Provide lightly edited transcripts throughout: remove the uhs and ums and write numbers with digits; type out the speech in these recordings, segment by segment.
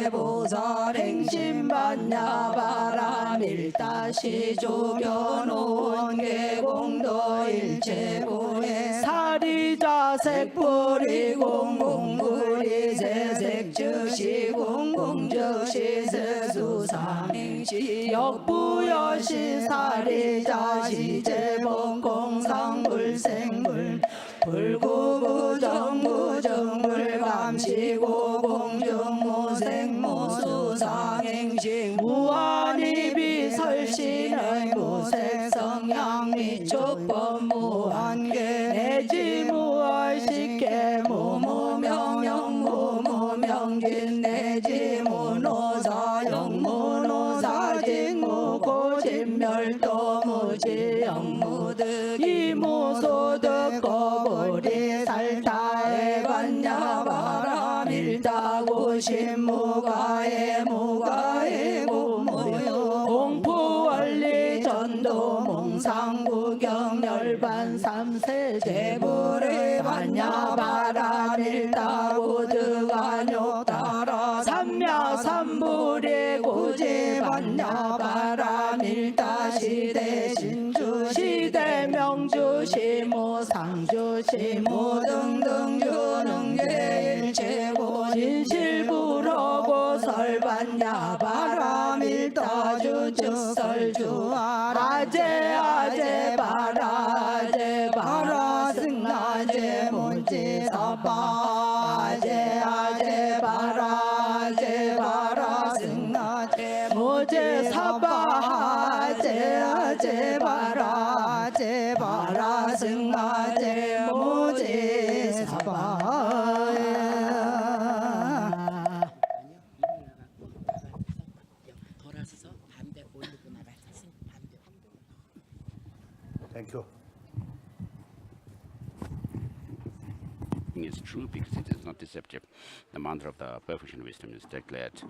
보살 행심반야 바라밀다시 조견온 계공도 일체고해 사리자 색불이 공공불이 세색 즉시 공공 즉시 세수상행시 역부여시 사리자 시제본 공상불생불 불구부정부정불감시고 공중무생무수상행식 무한이비설신의 무색성향미촉법 무한계 내지무얼식계 무무명령 무무명진 내지무노사영 무노사진 무고진멸도 무지영무득 이무소득 거부리 살타에 반야바라밀다구신무가에 무가에 구무요 공포원리 전도 몽상구경열반 삼세 제불에 반야바라밀다구득안욕따라 삼야삼불에 구지 반야바라밀다 시대신주 시대명주 시무 상주 시무 등등 주능계일체고 진실불허고 설반야 바라밀다주 즉설주 아제 바라 승아제 문지사바 아제 바라 승아제 무지사바 아제 바라 승아제 무지사바 Thank you. Is true because it is not deceptive. The mantra of the perfection wisdom is declared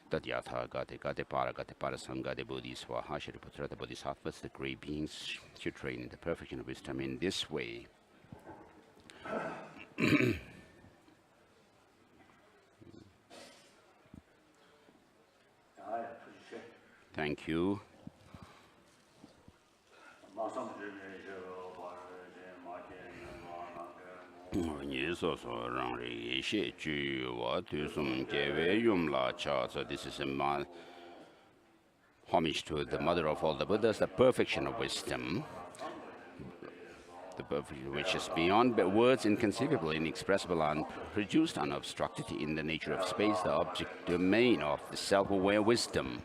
that Yatha Gate Para Sangha de Bodhi Swaha Shriputra, the Bodhisattvas, the great beings, should train in the perfection of wisdom in this way. Thank you. So this is a homage to the mother of all the Buddhas, the perfection of wisdom, the perfection which is beyond words, inconceivable, inexpressible, unproduced, unobstructed in the nature of space, the object domain of the self-aware wisdom.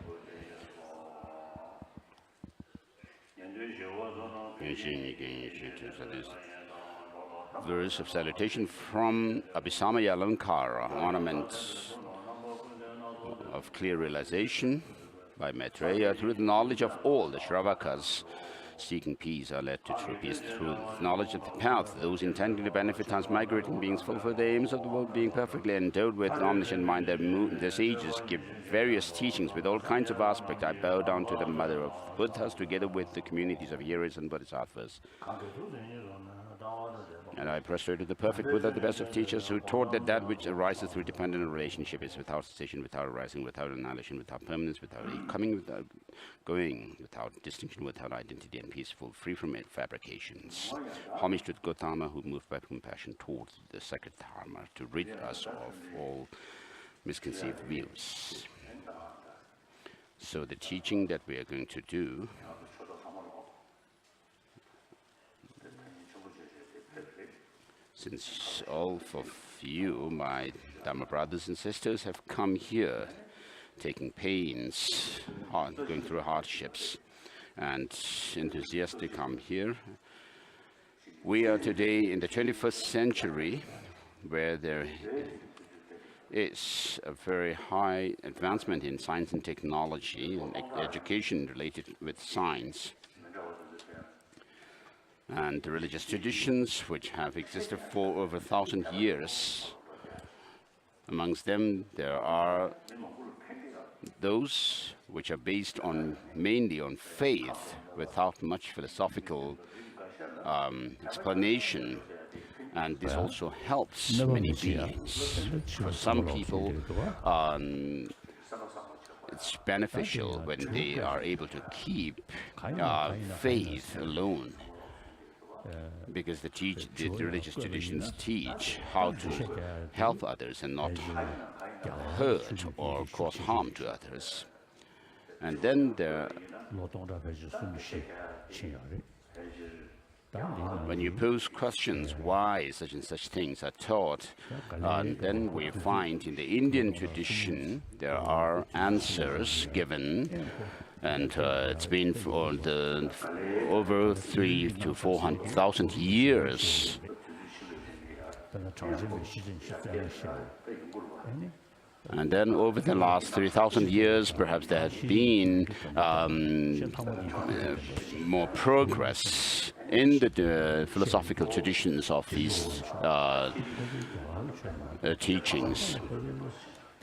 Verse of salutation from Abhisamaya Alankara, ornament of clear realization by Maitreya. Through the knowledge of all, the Shravakas seeking peace are led to true peace. Through knowledge of the path, those intending to benefit transmigrating beings fulfill the aims of the world, being perfectly endowed with omniscient mind. The sages give various teachings with all kinds of aspects. I bow down to the mother of Buddhas together with the communities of hearers and bodhisattvas. And I prostrate to the perfect Buddha, the best of teachers, who taught that which arises through dependent relationship is without cessation, without arising, without annihilation, without permanence, without coming, without going, without distinction, without identity, and peaceful, free from fabrications. Homage to the Gautama, who moved by compassion towards the sacred Dharma to rid us of all misconceived views. So the teaching that we are going to do since all of you, my Dharma brothers and sisters, have come here taking pains, going through hardships, and enthusiastic come here. We are today in the 21st century, where there is a very high advancement in science and technology and education related with science. And the religious traditions which have existed for over 1,000 years. Amongst them, there are those which are based mainly on faith, without much philosophical explanation. And this also helps many beings. For some people, it's beneficial when they are able to keep faith alone, because the religious traditions teach how to help others and not hurt or cause harm to others. And then when you pose questions why such and such things are taught, then we find in the Indian tradition there are answers given, and it's been for over 300,000 to 400,000 years. And then over the last 3,000 years, perhaps there has been more progress in the philosophical traditions of these teachings.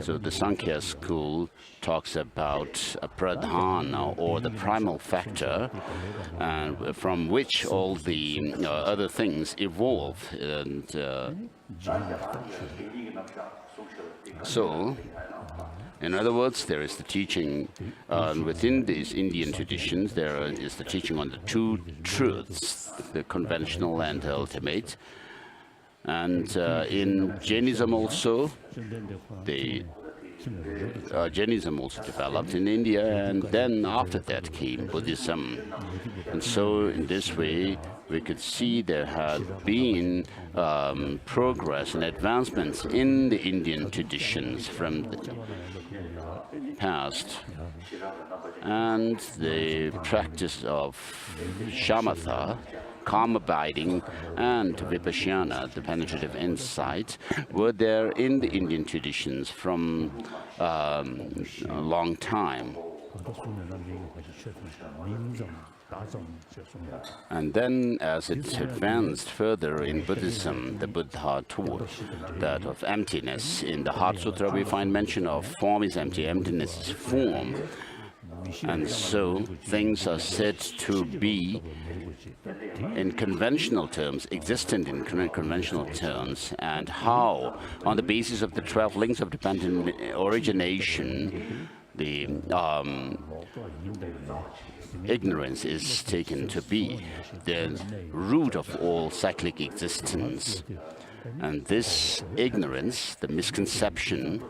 So the Sankhya school talks about a pradhana, or the primal factor, from which all the other things evolve. And so, in other words, there is the teaching within these Indian traditions. There is the teaching on the two truths, the conventional and the ultimate. And in Jainism also, Jainism also developed in India, and then after that came Buddhism. And so in this way, we could see there had been progress and advancements in the Indian traditions from the past. And the practice of shamatha, calm abiding, and vipassana, the penetrative insight, were there in the Indian traditions from a long time. And then as it advanced further in Buddhism, the Buddha taught that of emptiness. In the Heart Sutra we find mention of form is empty, emptiness is form. And so things are said to be in conventional terms, existent in conventional terms, and how, on the basis of the 12 links of dependent origination, the ignorance is taken to be the root of all cyclic existence. And this ignorance, the misconception,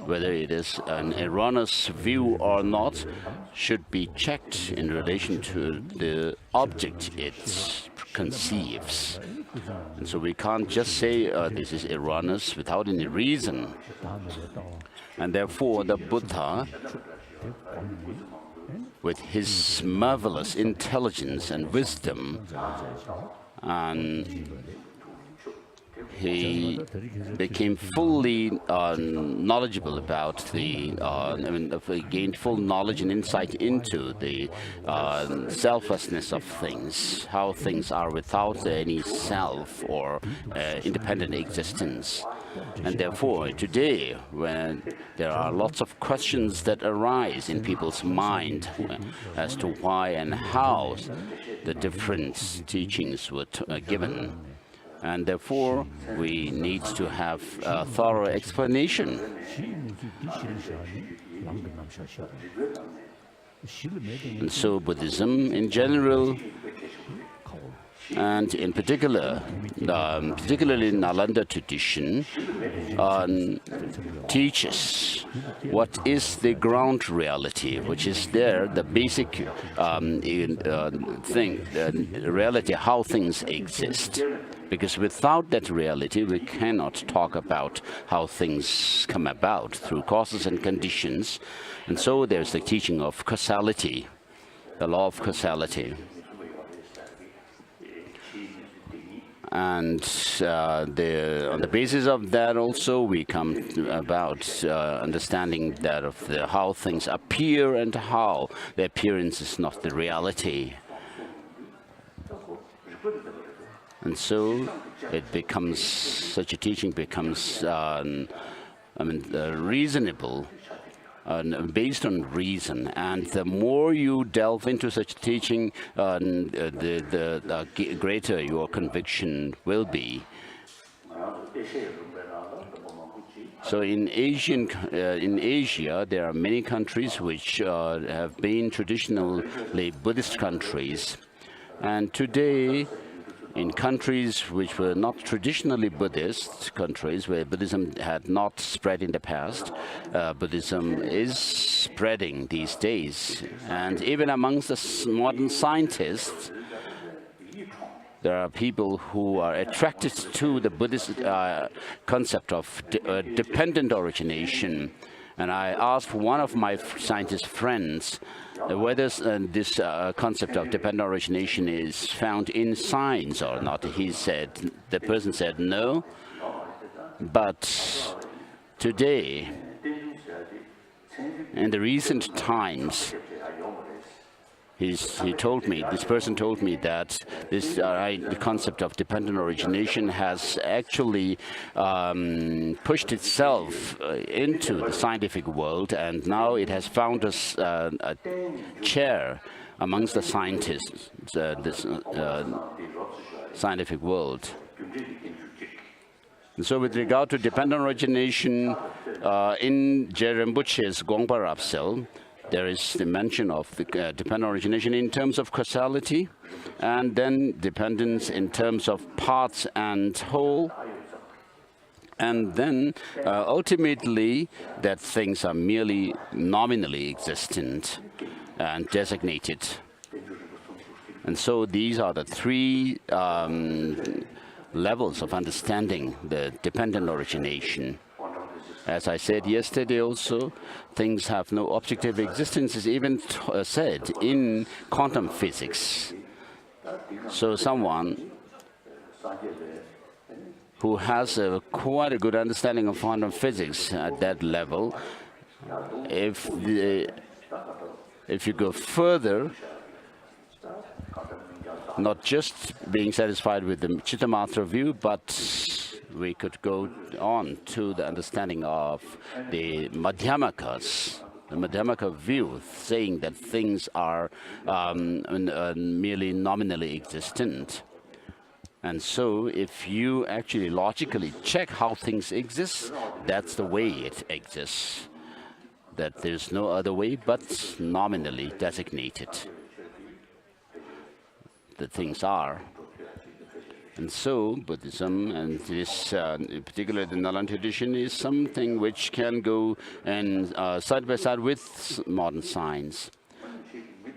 whether it is an erroneous view or not, should be checked in relation to the object it conceives. And so we can't just say this is erroneous without any reason. And therefore the Buddha, with his marvelous intelligence and wisdom, and he became fully knowledgeable about the, gained full knowledge and insight into the selflessness of things, how things are without any self or independent existence. And therefore, today, when there are lots of questions that arise in people's mind as to why and how the different teachings were given, and therefore we need to have a thorough explanation. And so Buddhism in general, and in particular, particularly Nalanda tradition, teaches what is the ground reality, which is there, the basic thing, reality, how things exist. Because without that reality, we cannot talk about how things come about through causes and conditions. And so there's the teaching of causality, the law of causality. And on the basis of that also, we come about understanding that of how things appear and how the appearance is not the reality. And so it becomes, such a teaching becomes reasonable based on reason. And the more you delve into such teaching, the greater your conviction will be. So in Asia, there are many countries which have been traditionally Buddhist countries. And today, in countries which were not traditionally Buddhist countries, where Buddhism had not spread in the past, Buddhism is spreading these days. And even amongst the modern scientists, there are people who are attracted to the Buddhist concept of dependent origination. And I asked one of my scientist friends whether this concept of dependent origination is found in science or not. The person said no. But today, in the recent times, this person told me that the concept of dependent origination has actually pushed itself into the scientific world, and now it has found a chair amongst the scientists, this scientific world. And so with regard to dependent origination, in Je Rinpoche's Gongpa Rapsel, there is the mention of the dependent origination in terms of causality, and then dependence in terms of parts and whole, and then ultimately that things are merely nominally existent and designated. And so these are the three levels of understanding the dependent origination. As I said yesterday also, things have no objective existence is even said in quantum physics. So someone who has quite a good understanding of quantum physics at that level, if you go further, not just being satisfied with the Chittamatra view, but we could go on to the understanding of the Madhyamakas, the Madhyamaka view, saying that things are merely nominally existent. And so if you actually logically check how things exist, that's the way it exists. That there's no other way but nominally designated that things are. And so Buddhism, and this, in particular the Nalan tradition, is something which can go and side by side with modern science.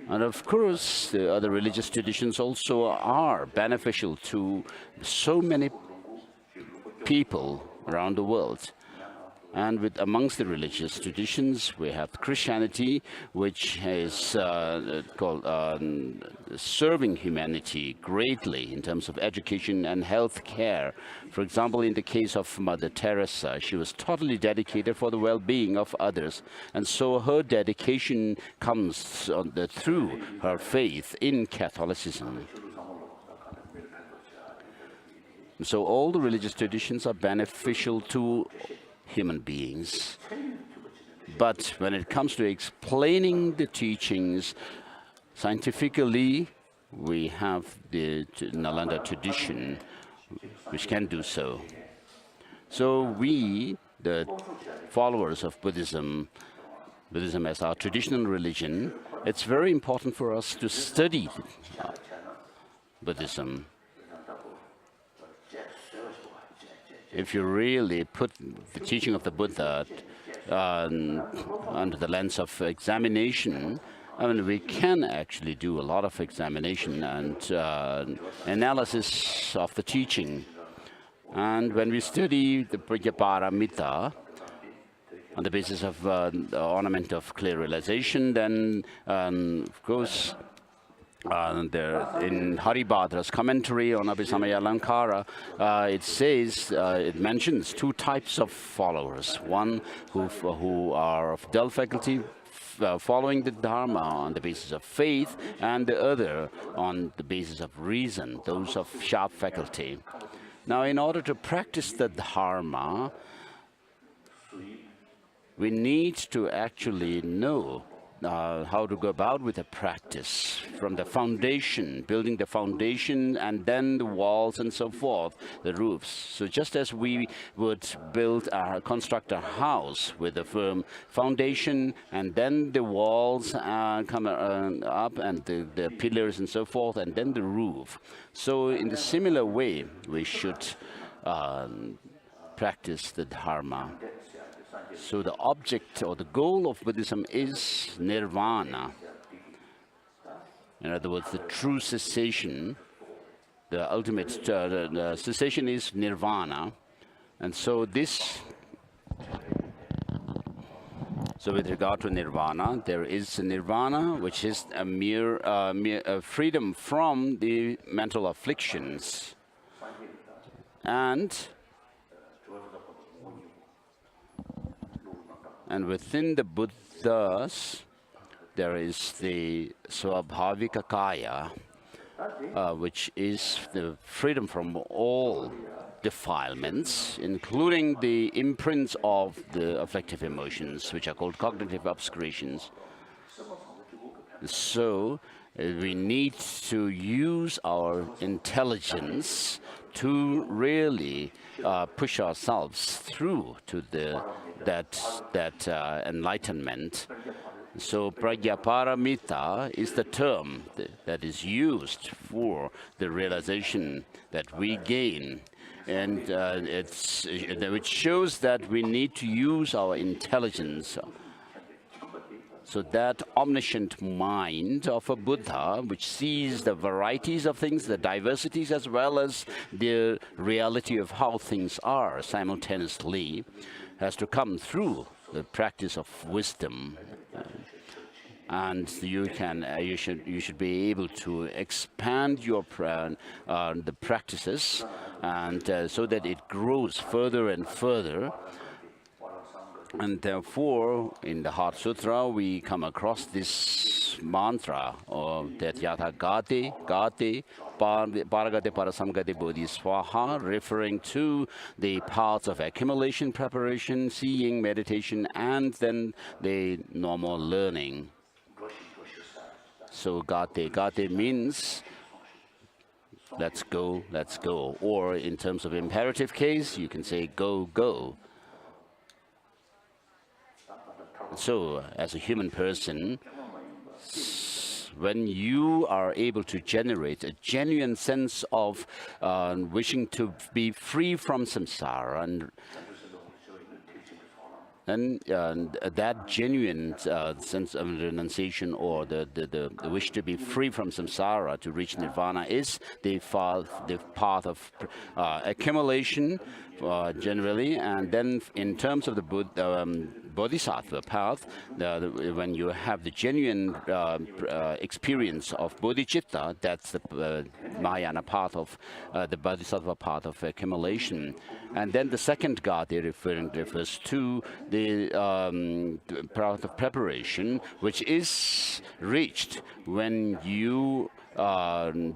And of course, the other religious traditions also are beneficial to so many people around the world. And amongst the religious traditions, we have Christianity, which is called serving humanity greatly in terms of education and health care. For example, in the case of Mother Teresa, she was totally dedicated for the well-being of others. And so her dedication comes through her faith in Catholicism. So all the religious traditions are beneficial to human beings. But when it comes to explaining the teachings scientifically, we have the Nalanda tradition which can do so. So we, the followers of Buddhism as our traditional religion, it's very important for us to study Buddhism. If you really put the teaching of the Buddha under the lens of examination, I mean, we can actually do a lot of examination and analysis of the teaching. And when we study the Prajnaparamita on the basis of the ornament of clear realization, then, of course, in Haribhadra's commentary on Abhisamaya Alankara, it says, it mentions two types of followers. One who are of dull faculty, following the Dharma on the basis of faith, and the other on the basis of reason, those of sharp faculty. Now, in order to practice the Dharma, we need to actually know how to go about with the practice from the foundation, building the foundation and then the walls and so forth, the roofs. So just as we would construct a house with a firm foundation and then the walls come up and the pillars and so forth and then the roof. So in the similar way, we should practice the Dharma. So the object or the goal of Buddhism is nirvana. In other words, the true cessation, the ultimate the cessation is nirvana. And so with regard to nirvana, there is nirvana, which is a mere freedom from the mental afflictions. And within the Buddhas, there is the Swabhavika Kaya, which is the freedom from all defilements, including the imprints of the afflictive emotions, which are called cognitive obscurations. So we need to use our intelligence to really push ourselves through to that enlightenment. So prajnaparamita is the term that is used for the realization that we gain. And which shows that we need to use our intelligence. So that omniscient mind of a Buddha, which sees the varieties of things, the diversities, as well as the reality of how things are simultaneously, has to come through the practice of wisdom. And you should be able to expand your the practices, and so that it grows further and further. And therefore, in the Heart Sutra, we come across this mantra of that yatha gate, paragate parasamgate bodhiswaha, referring to the paths of accumulation, preparation, seeing, meditation, and then the normal learning. So gate means let's go, let's go. Or in terms of imperative case, you can say go, go. So, as a human person, when you are able to generate a genuine sense of wishing to be free from samsara, and that genuine sense of renunciation or the wish to be free from samsara to reach nirvana is the path of accumulation generally. And then in terms of the bodhisattva path, when you have the genuine experience of bodhicitta, that's the Mahayana path of the bodhisattva path of accumulation. And then the second gate refers to the path of preparation, which is reached when you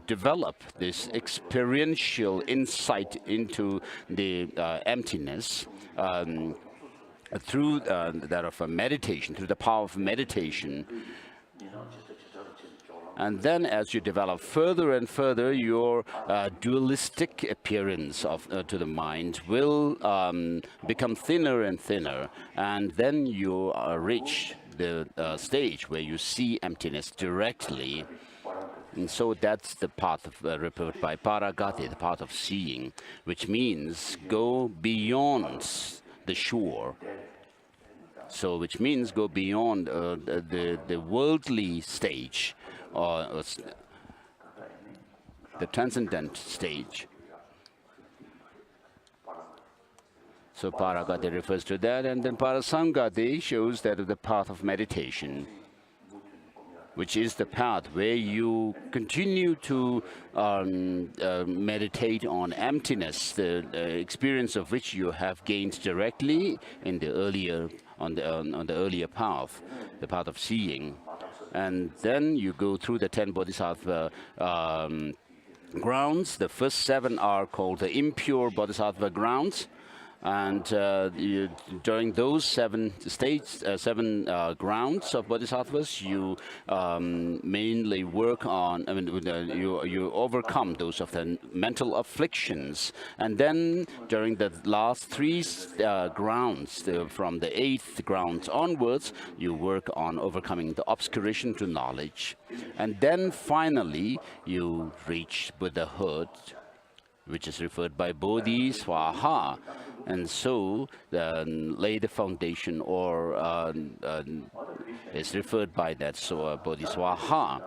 develop this experiential insight into the emptiness through that of a meditation, through the power of meditation. And then as you develop further and further, your dualistic appearance to the mind will become thinner and thinner. And then you reach the stage where you see emptiness directly. And so that's the path referred by paragati, the path of seeing, which means go beyond the shore. So which means go beyond the worldly stage, or the transcendent stage. So paragati refers to that, and then parasamgati shows that of the path of meditation, which is the path where you continue to meditate on emptiness, the experience of which you have gained directly in the earlier on the earlier path, the path of seeing. And then you go through the 10 bodhisattva grounds. The first 7 are called the impure bodhisattva grounds. And during those 7 states, 7 grounds of bodhisattvas, you mainly work on, you overcome those of the mental afflictions. And then during the last 3 grounds, from the 8th grounds onwards, you work on overcoming the obscuration to knowledge. And then finally, you reach Buddhahood, which is referred by Bodhi Swaha. And so lay the foundation, or is referred by that, so Bodhi Swaha.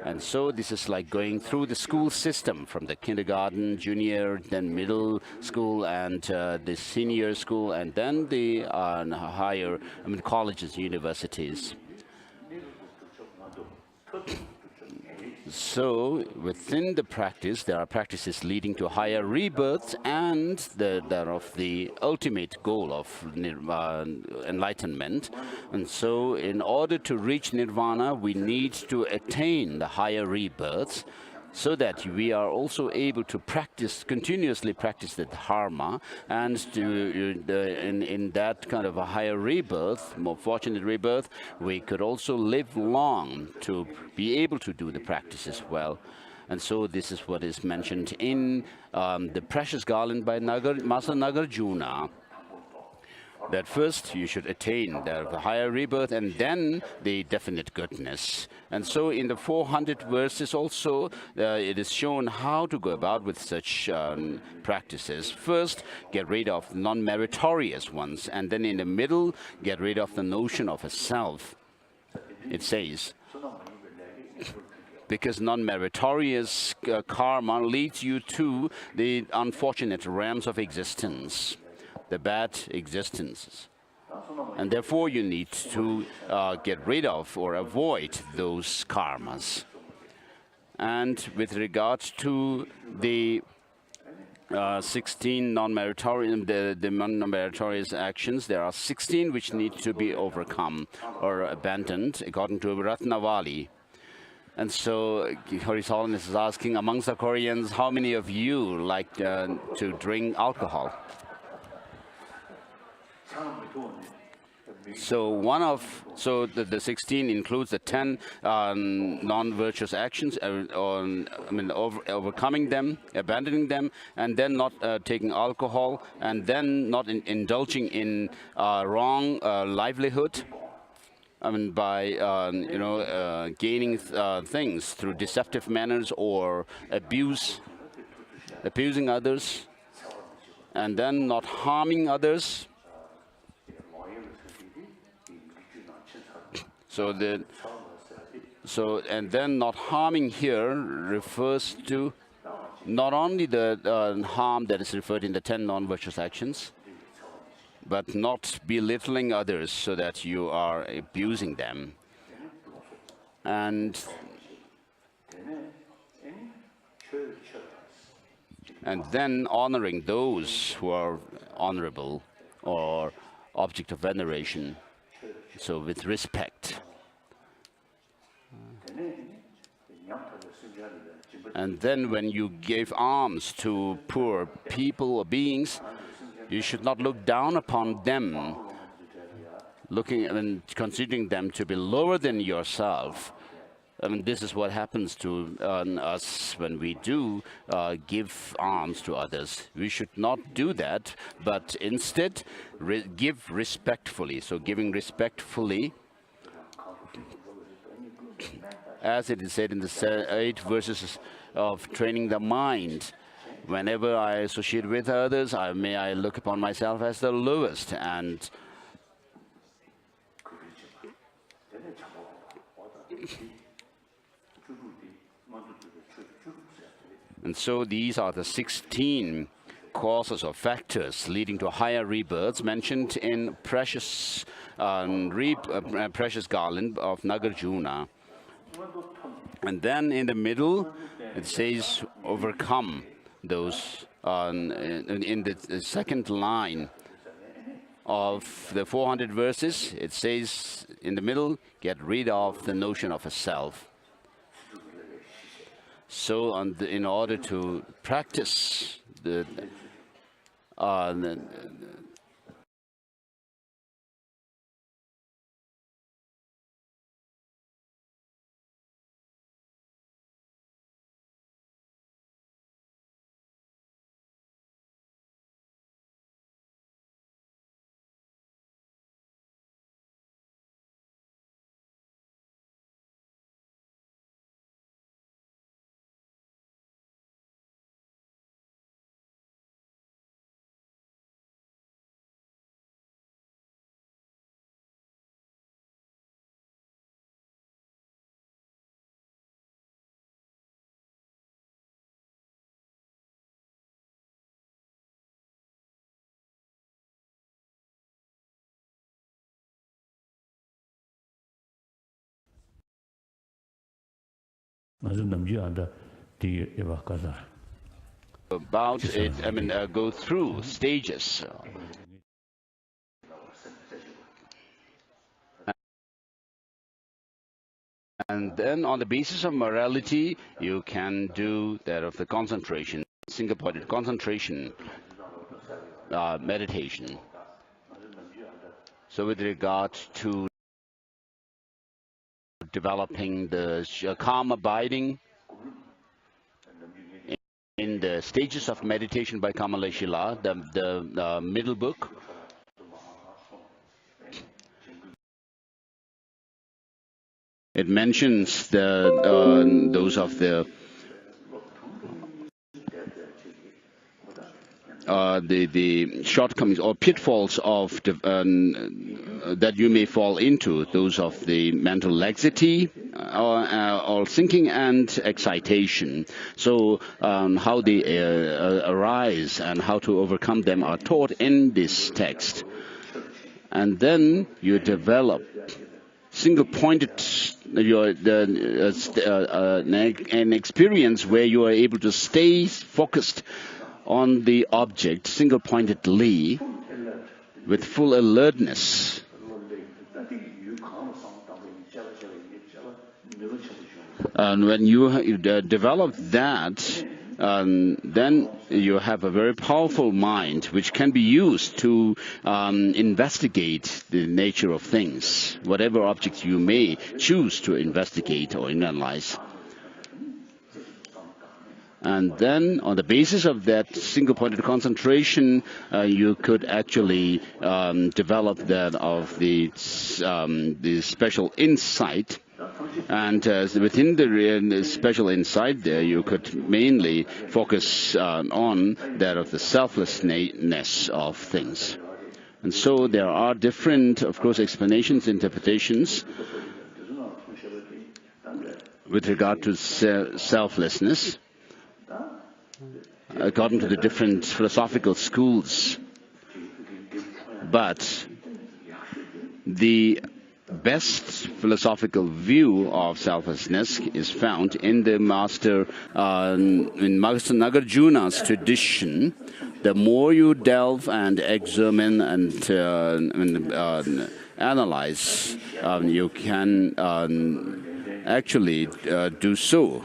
And so this is like going through the school system from the kindergarten, junior, then middle school, and the senior school, and then the higher, colleges, universities. So within the practice, there are practices leading to higher rebirths, and that of the ultimate goal of enlightenment. And so in order to reach nirvana, we need to attain the higher rebirths, so that we are also able to continuously practice the dharma, and in that kind of a higher rebirth, more fortunate rebirth, we could also live long to be able to do the practices well. And so this is what is mentioned in the precious garland by Master Nagarjuna, that first you should attain the higher rebirth and then the definite goodness. And so in the 400 verses also, it is shown how to go about with such practices. First, get rid of non-meritorious ones, and then in the middle, get rid of the notion of a self. It says, because non-meritorious karma leads you to the unfortunate realms of existence, the bad existences. And therefore you need to get rid of or avoid those karmas. And with regards to the 16 non-meritorious, the non-meritorious actions, there are 16 which need to be overcome or abandoned according to Ratnavali. And so His Holiness is asking, amongst the Koreans, how many of you like to drink alcohol? So the 16 includes the 10 non-virtuous actions, overcoming them, abandoning them, and then not taking alcohol, and then not indulging in wrong livelihood. By gaining things through deceptive manners or abusing others, and then not harming others. And then not harming here refers to not only the harm that is referred in the 10 non-virtuous actions, but not belittling others so that you are abusing them. And then honoring those who are honorable or object of veneration, so with respect. And then when you give alms to poor people or beings, you should not look down upon them, looking and considering them to be lower than yourself. This is what happens to us when we do give alms to others. We should not do that, but instead give respectfully. So giving respectfully, as it is said in the 8 verses of training the mind. Whenever I associate with others, I look upon myself as the lowest, and so these are the 16 causes or factors leading to higher rebirths mentioned in precious garland of Nagarjuna. And then in the middle, it says overcome those in the second line of the 400 verses. It says in the middle, get rid of the notion of a self. So in order to practice About it, go through stages. And then on the basis of morality, you can do that of the concentration, single-pointed concentration, meditation. So with regard to developing the calm abiding in the stages of meditation by Kamala Shila, the middle book, it mentions those of the shortcomings or pitfalls of that you may fall into, those of the mental laxity or thinking and excitation. So how they arise and how to overcome them are taught in this text. And then you develop single-pointed an experience where you are able to stay focused on the object single-pointedly with full alertness. And when you develop that, then you have a very powerful mind which can be used to investigate the nature of things, whatever objects you may choose to investigate or analyze. And then on the basis of that single-pointed concentration, you could actually develop that of the special insight. And within the special insight there, you could mainly focus on that of the selflessness of things. And so there are different, of course, explanations, interpretations with regard to selflessness, according to the different philosophical schools. But the best philosophical view of selflessness is found in the Master Nagarjuna's tradition. The more you delve and examine and analyze, you can actually do so.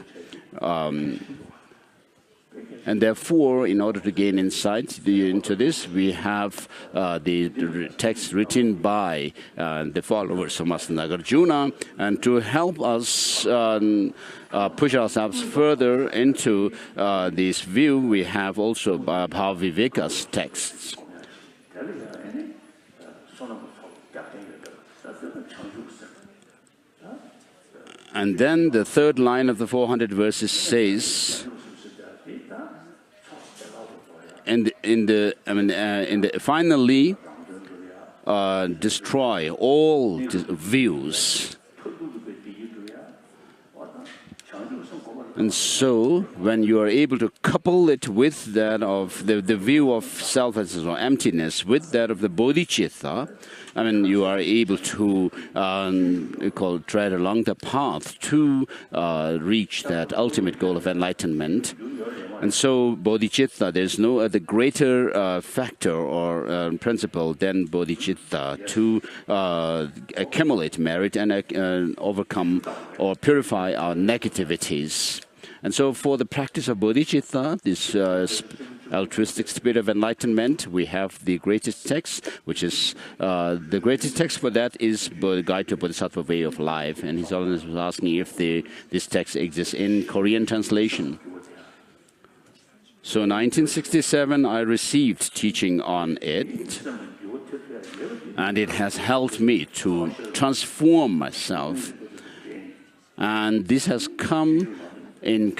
And therefore, in order to gain insight into this, we have the text written by the followers of Master Nagarjuna, and to help us push ourselves further into this view, we have also Bhaviveka's texts. And then the third line of the 400 verses says, finally, destroy all views. And so, when you are able to couple it with that of the view of selflessness or emptiness, with that of the bodhicitta, you are able to tread along the path to reach that ultimate goal of enlightenment. And so, bodhicitta, there's no other greater factor or principle than bodhicitta to accumulate merit and overcome or purify our negativities. And so, for the practice of bodhicitta, this altruistic spirit of enlightenment, we have the greatest text, which is the greatest text for that is the Guide to Bodhisattva Way of Life. And His Holiness was asking if this text exists in Korean translation. So, 1967, I received teaching on it, and it has helped me to transform myself. And this has come in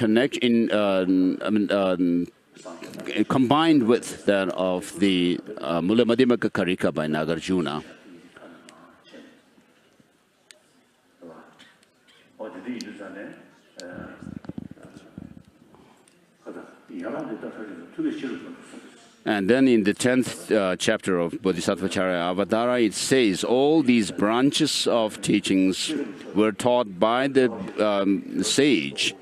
combined with that of the Mula Madhyamaka Karika by Nagarjuna. And then in the 10th chapter of Bodhisattvacharya Avadara, it says all these branches of teachings were taught by the sage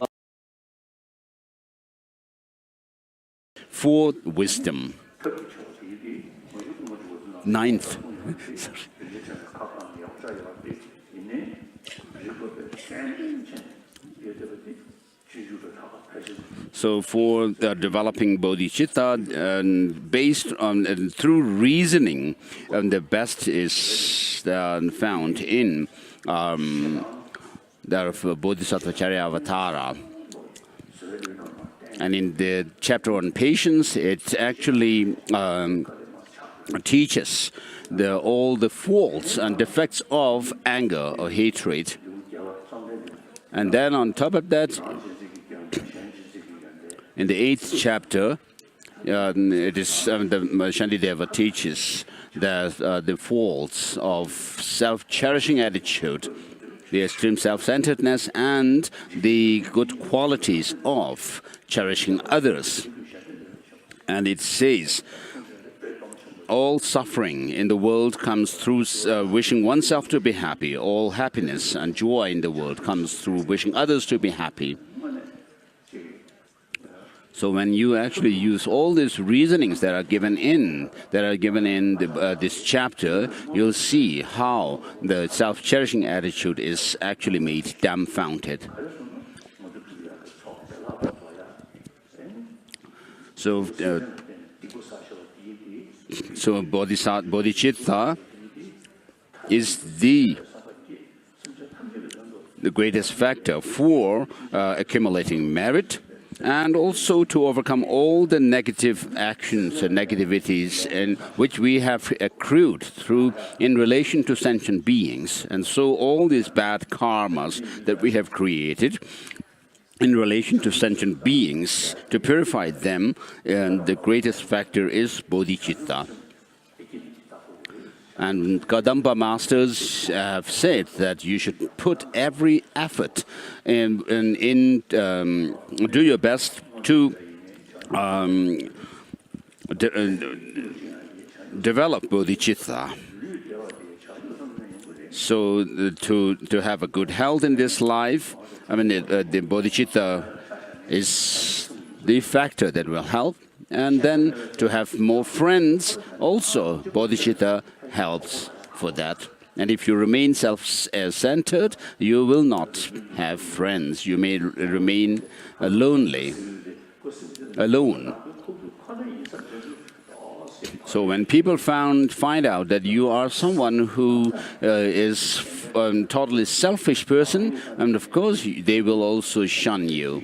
fourth wisdom. Ninth. So for developing bodhicitta, based on through reasoning, the best is found in the Bodhisattva Charyavatara. And in the chapter on patience, it actually teaches all the faults and defects of anger or hatred. And then on top of that, in the 8th chapter, it is Shantideva teaches that the faults of self-cherishing attitude, the extreme self-centeredness, and the good qualities of cherishing others. And it says, all suffering in the world comes through wishing oneself to be happy. All happiness and joy in the world comes through wishing others to be happy. So when you actually use all these reasonings that are given in this chapter, you'll see how the self-cherishing attitude is actually made dumbfounded. So bodhicitta is the greatest factor for accumulating merit, and also to overcome all the negative actions and negativities which we have accrued in relation to sentient beings. And so all these bad karmas that we have created in relation to sentient beings, to purify them, and the greatest factor is bodhicitta. And Kadampa masters have said that you should put every effort in do your best to develop bodhicitta. So to have a good health in this life, the bodhicitta is the factor that will help. And then to have more friends, also bodhicitta helps for that. And if you remain self-centered, you will not have friends. You may remain lonely, alone. So when people find out that you are someone who is a totally selfish person, and of course they will also shun you.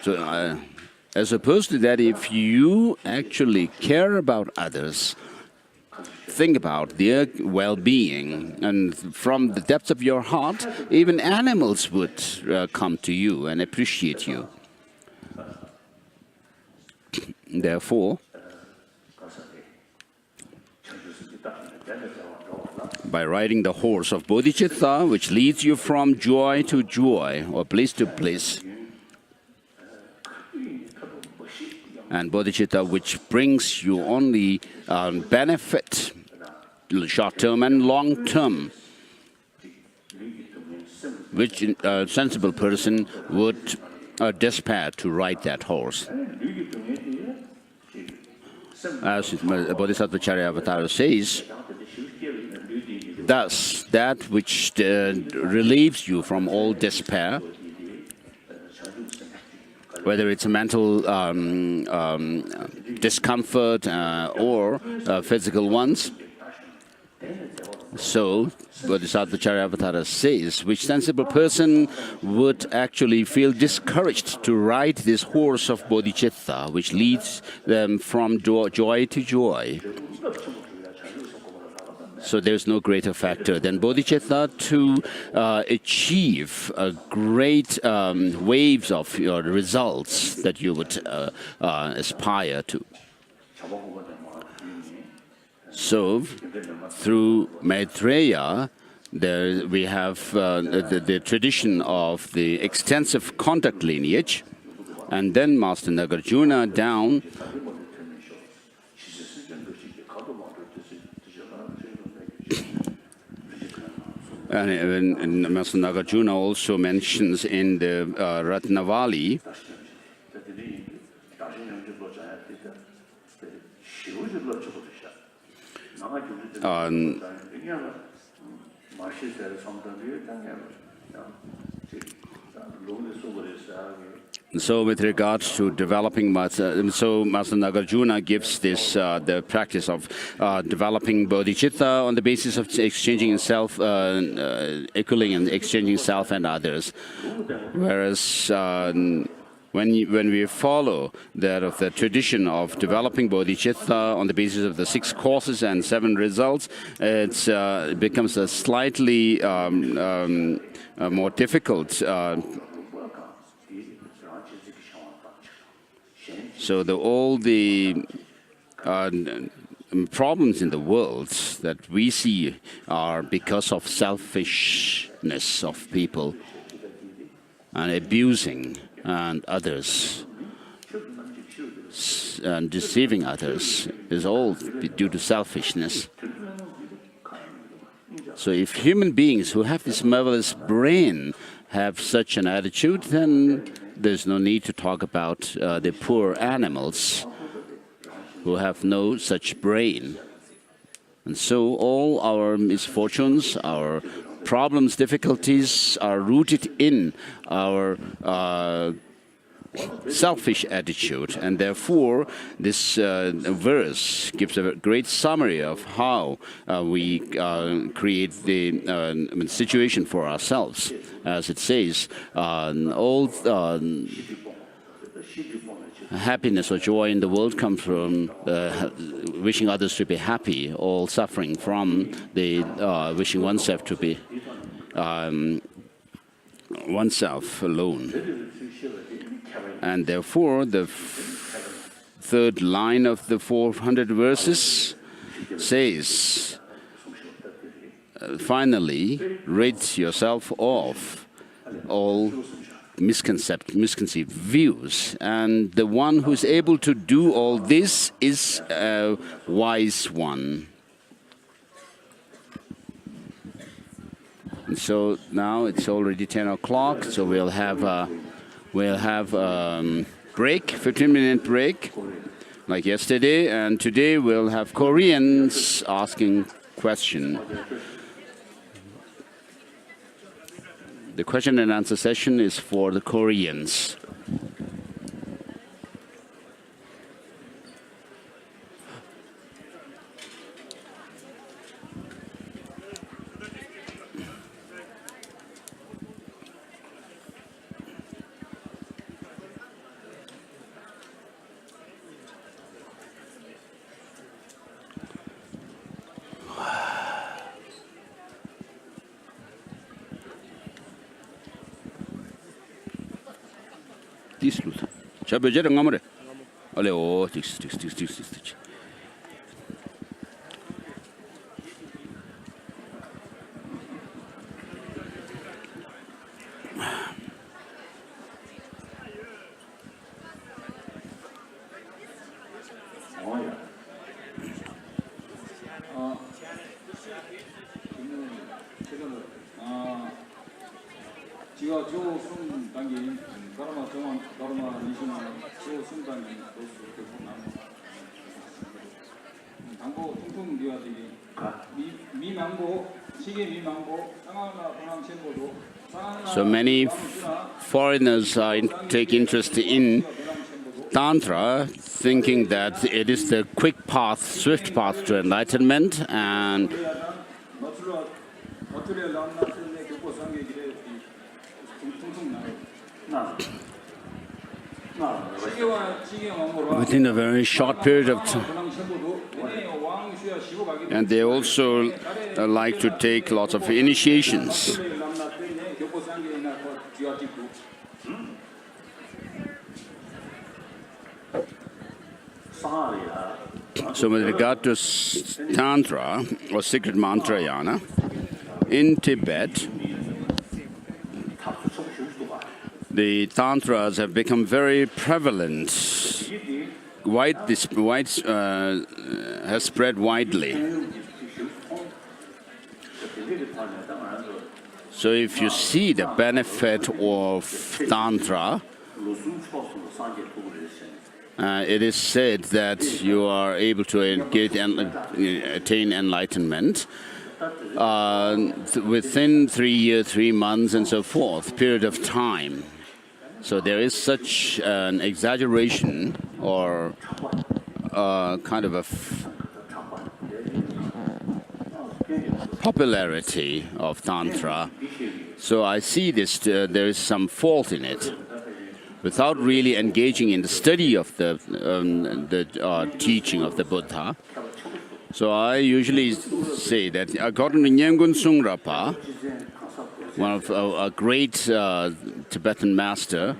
So as opposed to that, if you actually care about others, think about their well-being, and from the depths of your heart, even animals would come to you and appreciate you. Therefore, by riding the horse of bodhicitta, which leads you from joy to joy, or bliss to bliss, and bodhicitta, which brings you only benefit, short-term and long-term, which a sensible person would despair to ride that horse. As Bodhisattva Charyavatara says, thus, that which relieves you from all despair, whether it's a mental discomfort or physical ones. So, Bodhisattva Charyavatara says, which sensible person would actually feel discouraged to ride this horse of bodhicitta, which leads them from joy to joy. So there's no greater factor than bodhicitta to achieve great waves of your results that you would aspire to. So, through Maitreya, we have the tradition of the extensive contact lineage, and then Master Nagarjuna down. And Master Nagarjuna also mentions in the Ratnavali So with regards to developing, so Master Nagarjuna gives this the practice of developing bodhicitta on the basis of exchanging self, equaling and exchanging self and others. Whereas when we follow that of the tradition of developing bodhicitta on the basis of the 6 courses and 7 results, it becomes a slightly more difficult. So all the problems in the world that we see are because of selfishness of people and abusing and others and deceiving others is all due to selfishness. So if human beings who have this marvelous brain have such an attitude, then there's no need to talk about the poor animals who have no such brain. And so all our misfortunes, our problems, difficulties are rooted in our selfish attitude, and therefore this verse gives a great summary of how we create the situation for ourselves. As it says, all happiness or joy in the world comes from wishing others to be happy, all suffering from the wishing oneself to be oneself alone. And therefore, the third line of the 400 verses says, finally, rid yourself of all misconceived views. And the one who is able to do all this is a wise one. And so now it's already 10 o'clock, so we'll have a break, 15-minute break, like yesterday, and today we'll have Koreans asking questions. The question and answer session is for the Koreans. 자, 베제랑 가물에. 알레 오, 틱스. So many foreigners take interest in Tantra, thinking that it is the quick path, swift path to enlightenment, and within a very short period of time. And they also like to take lots of initiations. So with regard to Tantra, or secret mantrayana, in Tibet, the Tantras have become very prevalent. Has spread widely. So if you see the benefit of Tantra, it is said that you are able to attain enlightenment within 3 years, 3 months, and so forth, period of time. So there is such an exaggeration or kind of a popularity of Tantra. So I see this, there is some fault in it. Without really engaging in the study of the teaching of the Buddha. So I usually say that according to Nyengun Sungrapa, one of a great Tibetan master,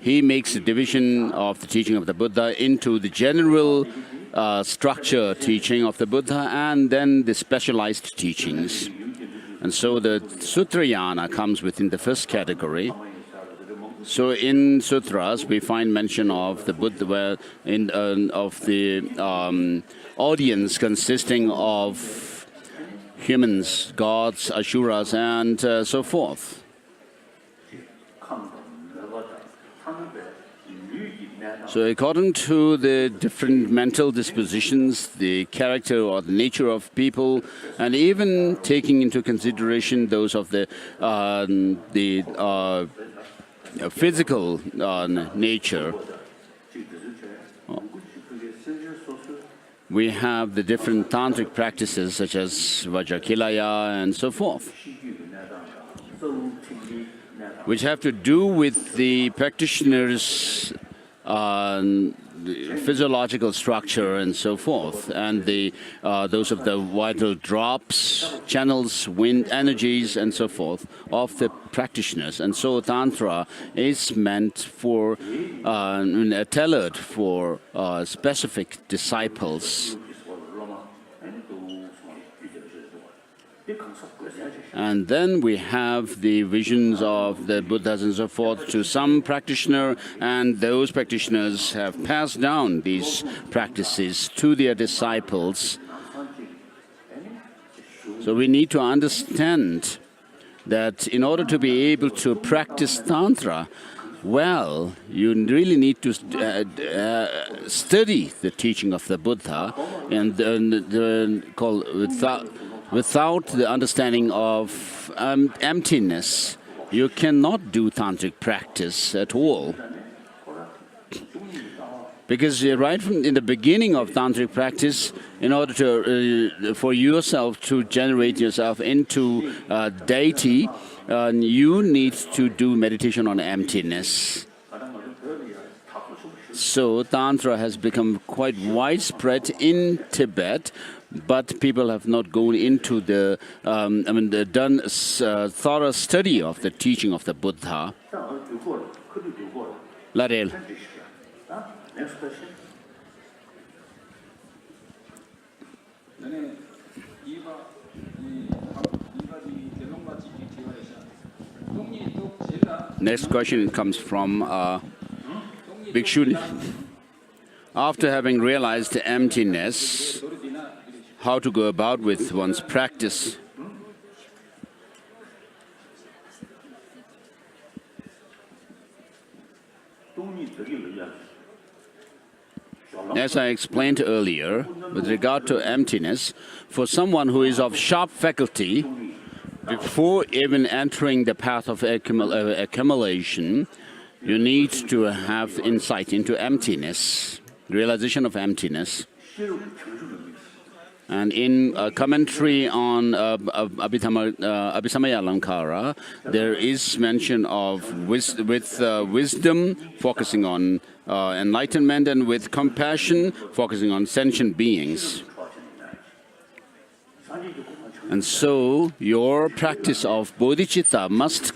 he makes a division of the teaching of the Buddha into the general structure teaching of the Buddha and then the specialized teachings. And so the Sutrayana comes within the first category. So in sutras, we find mention of the Buddha, of the audience consisting of humans, gods, asuras, and so forth. So according to the different mental dispositions, the character or the nature of people, and even taking into consideration those of the physical nature, we have the different tantric practices such as Vajrakilaya and so forth, which have to do with the practitioner's physiological structure and so forth, and those of the vital drops, channels, wind energies, and so forth of the practitioners. And so Tantra is meant for, tailored for specific disciples. And then we have the visions of the Buddhas and so forth to some practitioner, and those practitioners have passed down these practices to their disciples. So we need to understand that in order to be able to practice Tantra well, you really need to study the teaching of the Buddha, and without the understanding of emptiness, you cannot do tantric practice at all. Because right from in the beginning of tantric practice, in order to for yourself to generate yourself into deity, you need to do meditation on emptiness. So Tantra has become quite widespread in Tibet, but people have not gone into the, done thorough study of the teaching of the Buddha. Ladel. Next question. Next question comes from Bhikshuni. After having realized the emptiness, how to go about with one's practice? As I explained earlier, with regard to emptiness, for someone who is of sharp faculty, before even entering the path of accumulation, you need to have insight into emptiness, realization of emptiness. And in a commentary on Abhisamaya Alankara, there is mention of wisdom focusing on enlightenment, and with compassion focusing on sentient beings. And so your practice of bodhicitta must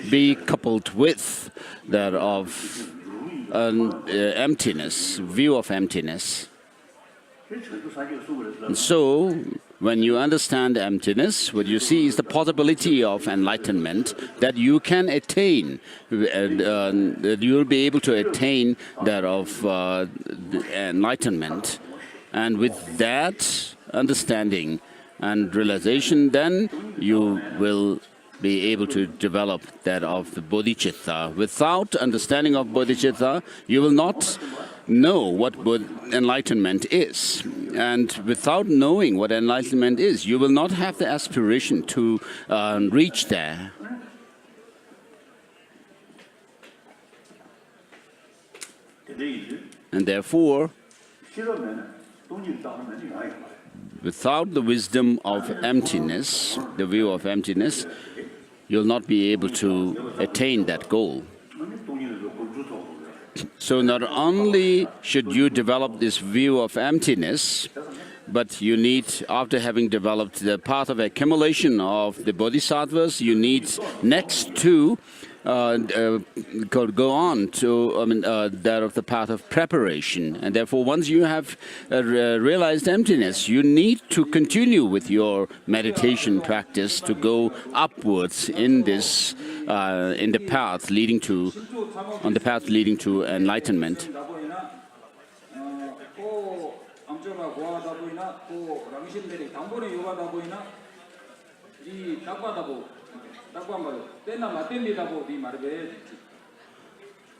be coupled with that of emptiness, view of emptiness. And so, when you understand emptiness, what you see is the possibility of enlightenment that you can attain, that you will be able to attain that of enlightenment. And with that understanding and realization, then you will be able to develop that of the bodhicitta. Without understanding of bodhicitta, you will not know what enlightenment is. And without knowing what enlightenment is, you will not have the aspiration to reach there. And therefore, without the wisdom of emptiness, the view of emptiness, you'll not be able to attain that goal. So not only should you develop this view of emptiness, but you need, after having developed the path of accumulation of the bodhisattvas, you need next to go on to that of the path of preparation. And therefore, once you have realized emptiness, you need to continue with your meditation practice to go upwards in this, in the path leading to, on the path leading to enlightenment.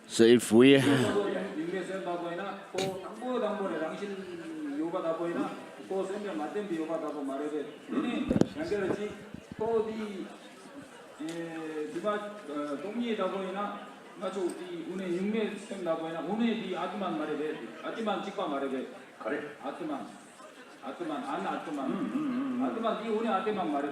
So if we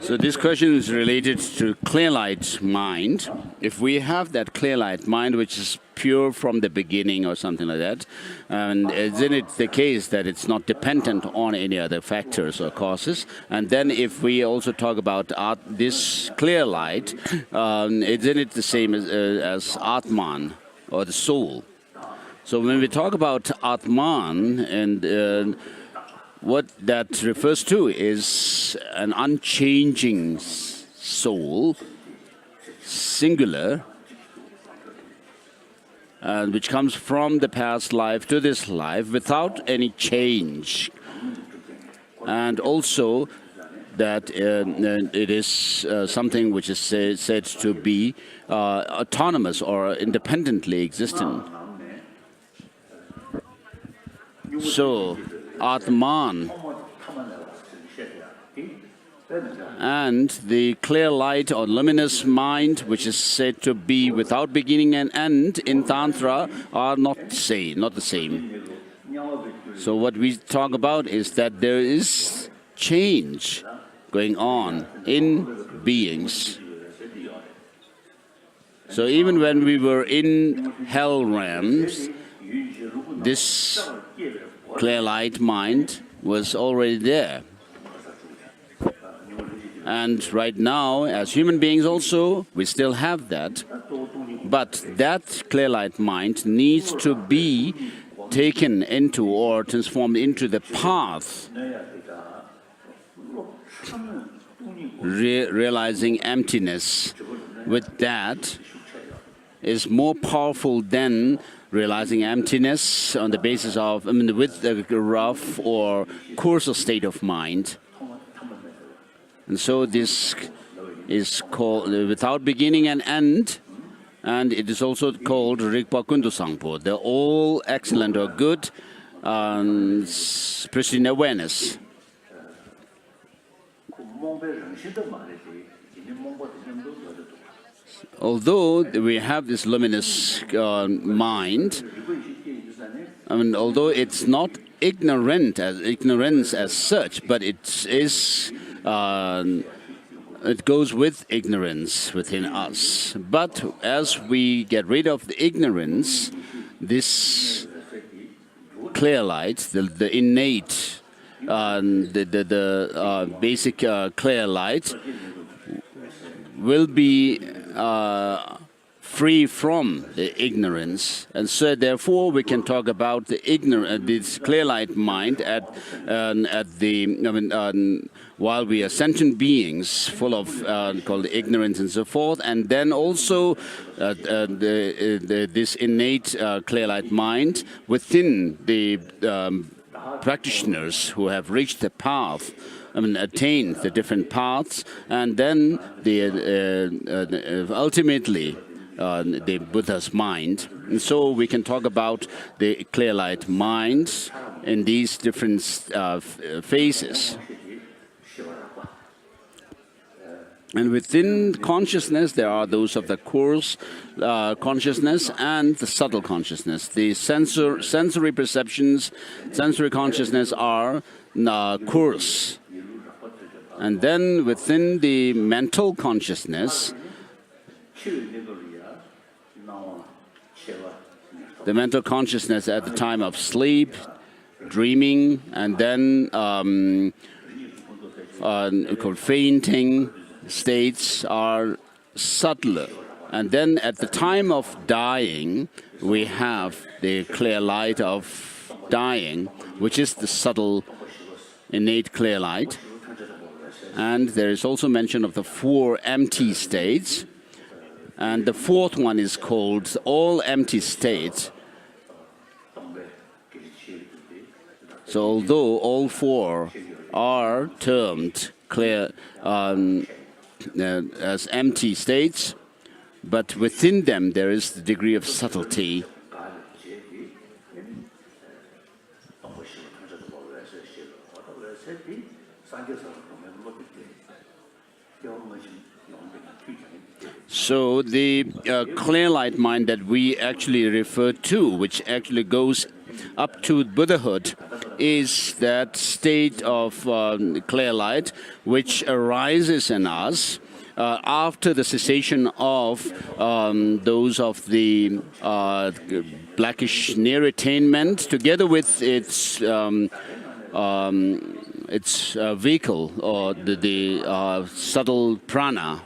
So this question is related to clear light mind. If we have that clear light mind, which is pure from the beginning or something like that, and isn't it the case that it's not dependent on any other factors or causes? And then if we also talk about this clear light, isn't it the same as Atman or the soul? So when we talk about Atman, and what that refers to is an unchanging soul, singular, which comes from the past life to this life without any change. And also that it is something which is said to be autonomous or independently existent. So, Atman and the clear light or luminous mind, which is said to be without beginning and end in Tantra, are not the same. So what we talk about is that there is change going on in beings. So even when we were in hell realms, this clear light mind was already there. And right now, as human beings also, we still have that. But that clear light mind needs to be taken into or transformed into the path, realizing emptiness. With that is more powerful than realizing emptiness on the basis of, with a rough or coarser state of mind. And so this is called without beginning and end, and it is also called Rigpa Kundu Sangpo, the all excellent or good pristine awareness. Although we have this luminous mind, although it's not ignorance as such, but it is. It goes with ignorance within us. But as we get rid of the ignorance, this clear light, the innate, the basic clear light, will be free from the ignorance, and so therefore we can talk about the this clear light mind while we are sentient beings full of called ignorance and so forth, and then also this innate clear light mind within the practitioners who have reached the path. Attained the different paths, and then ultimately the Buddha's mind. And so we can talk about the clear light mind in these different phases. And within consciousness, there are those of the coarse consciousness and the subtle consciousness. The sensory perceptions, sensory consciousness are coarse. And then within the mental consciousness, the mental consciousness at the time of sleep, dreaming, and then called fainting states are subtler. And then at the time of dying, we have the clear light of dying, which is the subtle, innate clear light. And there is also mention of the 4 empty states. And the 4th one is called all empty states. So although all 4 are termed clear as empty states, but within them there is the degree of subtlety. So the clear light mind that we actually refer to, which actually goes up to Buddhahood, is that state of clear light which arises in us after the cessation of those of the blackish near attainment, together with its vehicle, or the subtle prana.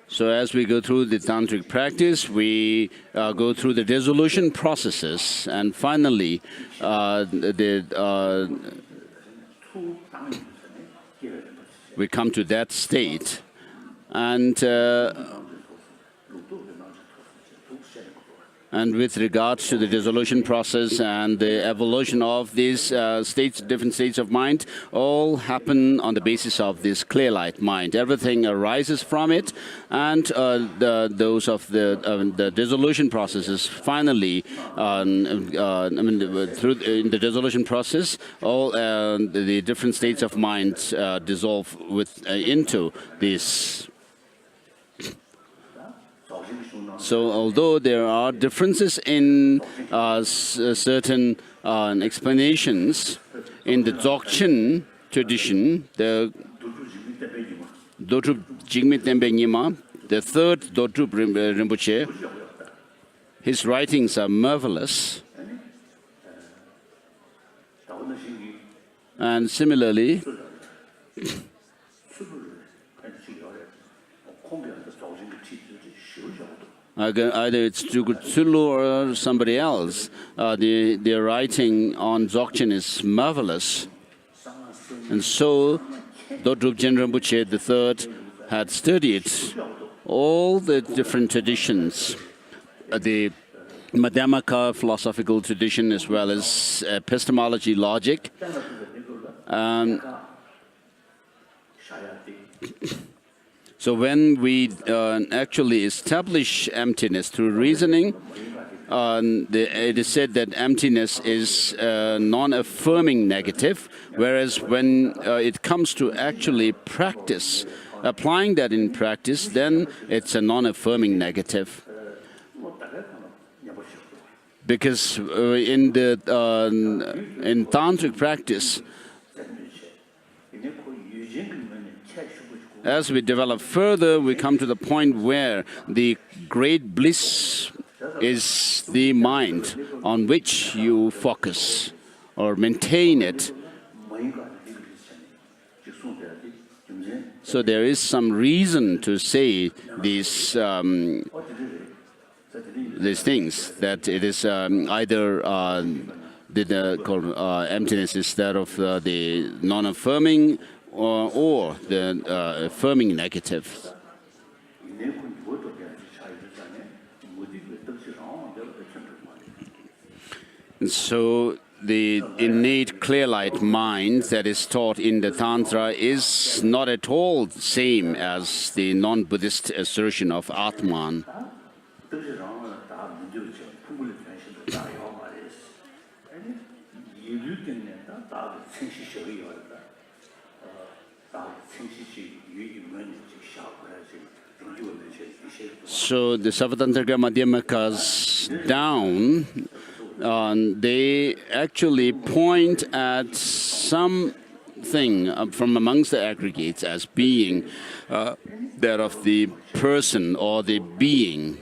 So as we go through the tantric practice, we go through the dissolution processes, and finally we come to that state. And with regards to the dissolution process and the evolution of these different states of mind, all happen on the basis of this clear light mind. Everything arises from it, and those of the dissolution processes finally, in the dissolution process, all the different states of mind dissolve into this. So although there are differences in certain explanations, in the Dzogchen tradition, the Dodrup Jigme Tembe Nyima, the 3rd Dodrup Rinpoche, his writings are marvelous. And similarly, either it's Tsulu or somebody else, their writing on Dzogchen is marvelous. And so, Dodrup Jen Rinpoche III had studied all the different traditions, the Madhyamaka philosophical tradition as well as epistemology, logic. So when we actually establish emptiness through reasoning, it is said that emptiness is non-affirming negative, whereas when it comes to actually practice, applying that in practice, then it's a non-affirming negative. Because in tantric practice, as we develop further, we come to the point where the great bliss is the mind on which you focus or maintain it. So there is some reason to say these things, that it is either emptiness is that of the non-affirming or the affirming negative. And so the innate clear light mind that is taught in the Tantra is not at all the same as the non-Buddhist assertion of Atman. 뜻이랑 다 문제를 좀 풍불히 변신을 다 요 말이었어. 아니 이류 때문에 다 생시적이 왔다. 다 생시적 유의문이 샤프라지 중요한 제 So the Savatantraga Madhyamakas down, they actually point at something from amongst the aggregates as being that of the person or the being.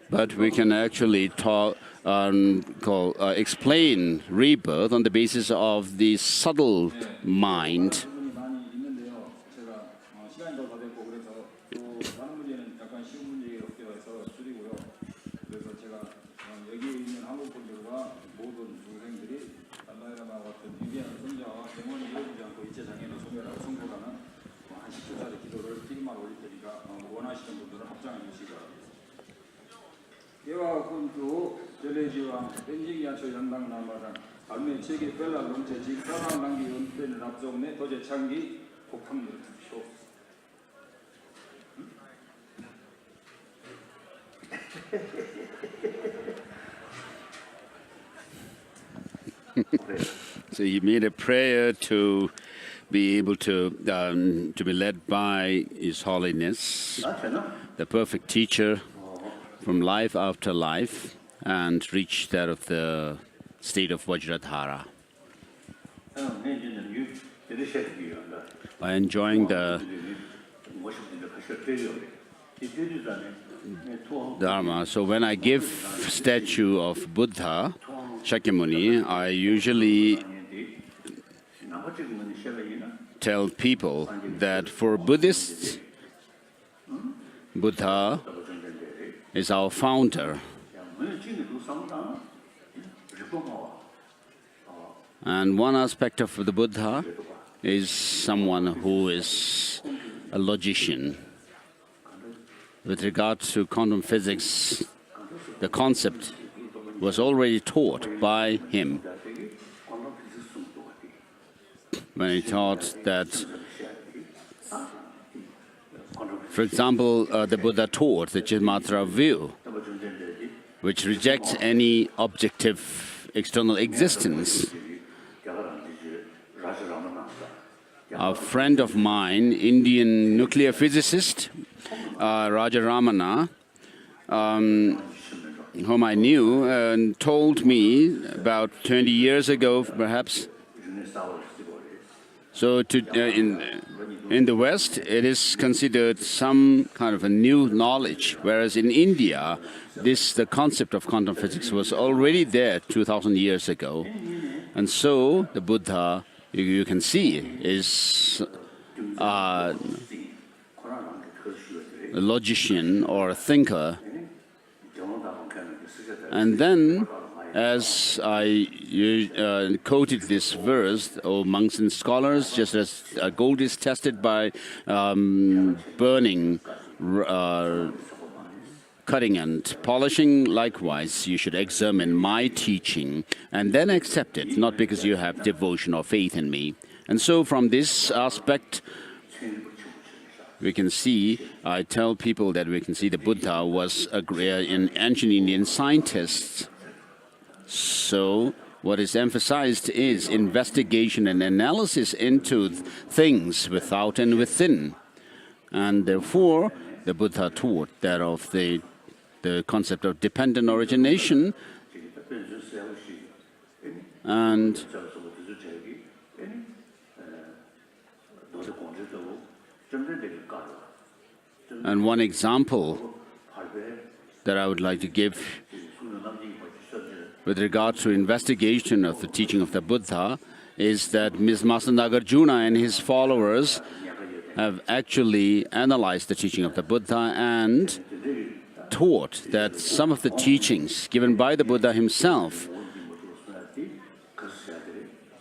But we can actually talk, explain rebirth on the basis of the subtle mind. So he made a prayer to be able to be led by His Holiness, the perfect teacher, from life after life, and reach that of the state of Vajradhara. By enjoying the Dharma. So when I give statue of Buddha, Shakyamuni, I usually tell people that for Buddhists, Buddha is our founder. And one aspect of the Buddha is someone who is a logician. With regard to quantum physics, the concept was already taught by him when he taught that, for example, the Buddha taught the Chitmatra view, which rejects any objective external existence. A friend of mine, Indian nuclear physicist, Raja Ramana, whom I knew, told me about 20 years ago, perhaps. So in the West, it is considered some kind of a new knowledge, whereas in India, the concept of quantum physics was already there 2,000 years ago. And so the Buddha, you can see, is a logician or a thinker. And then, as I quoted this verse, O monks and scholars, just as gold is tested by burning, cutting and polishing, likewise, you should examine my teaching and then accept it, not because you have devotion or faith in me. And so from this aspect, we can see, I tell people that we can see the Buddha was an ancient Indian scientist. So what is emphasized is investigation and analysis into things without and within. And therefore, the Buddha taught that of the concept of dependent origination, and one example that I would like to give with regard to investigation of the teaching of the Buddha is that Master Nagarjuna and his followers have actually analyzed the teaching of the Buddha and taught that some of the teachings given by the Buddha himself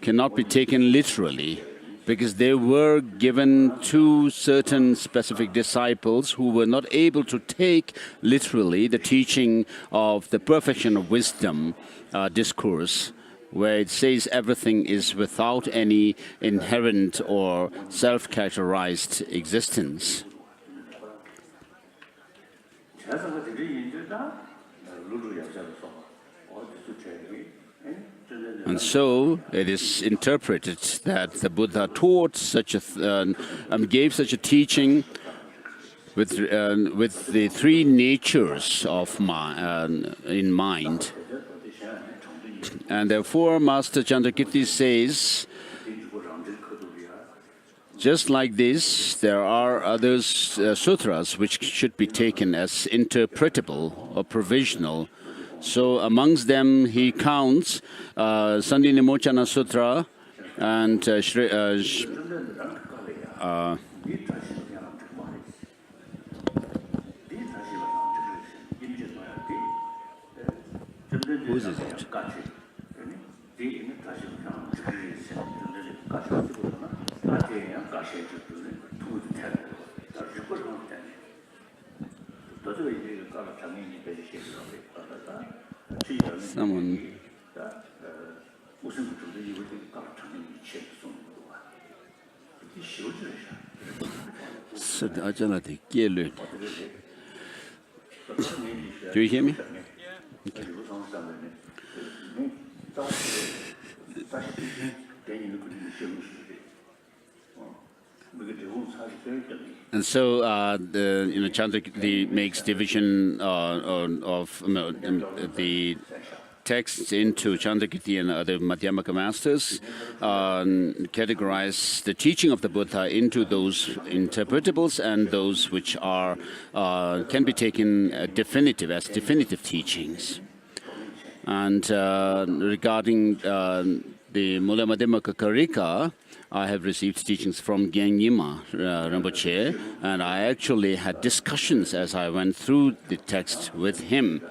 cannot be taken literally, because they were given to certain specific disciples who were not able to take literally the teaching of the perfection of wisdom discourse, where it says everything is without any inherent or self-characterized existence. And so it is interpreted that the Buddha taught such a gave such a teaching with the three natures of in mind. And therefore, Master Chandrakirti says, just like this, there are other sutras which should be taken as interpretable or provisional. So amongst them, he counts Sandinimochana Sutra and whose is it? Someone. Do you hear me? Okay. And so Chandrakirti makes division of the texts into Chandrakirti and other Madhyamaka masters, categorize the teaching of the Buddha into those interpretables and those which are can be taken as definitive teachings. And regarding the Mula Madhyamaka Karika, I have received teachings from Gyanyima Rinpoche, and I actually had discussions as I went through the text with him.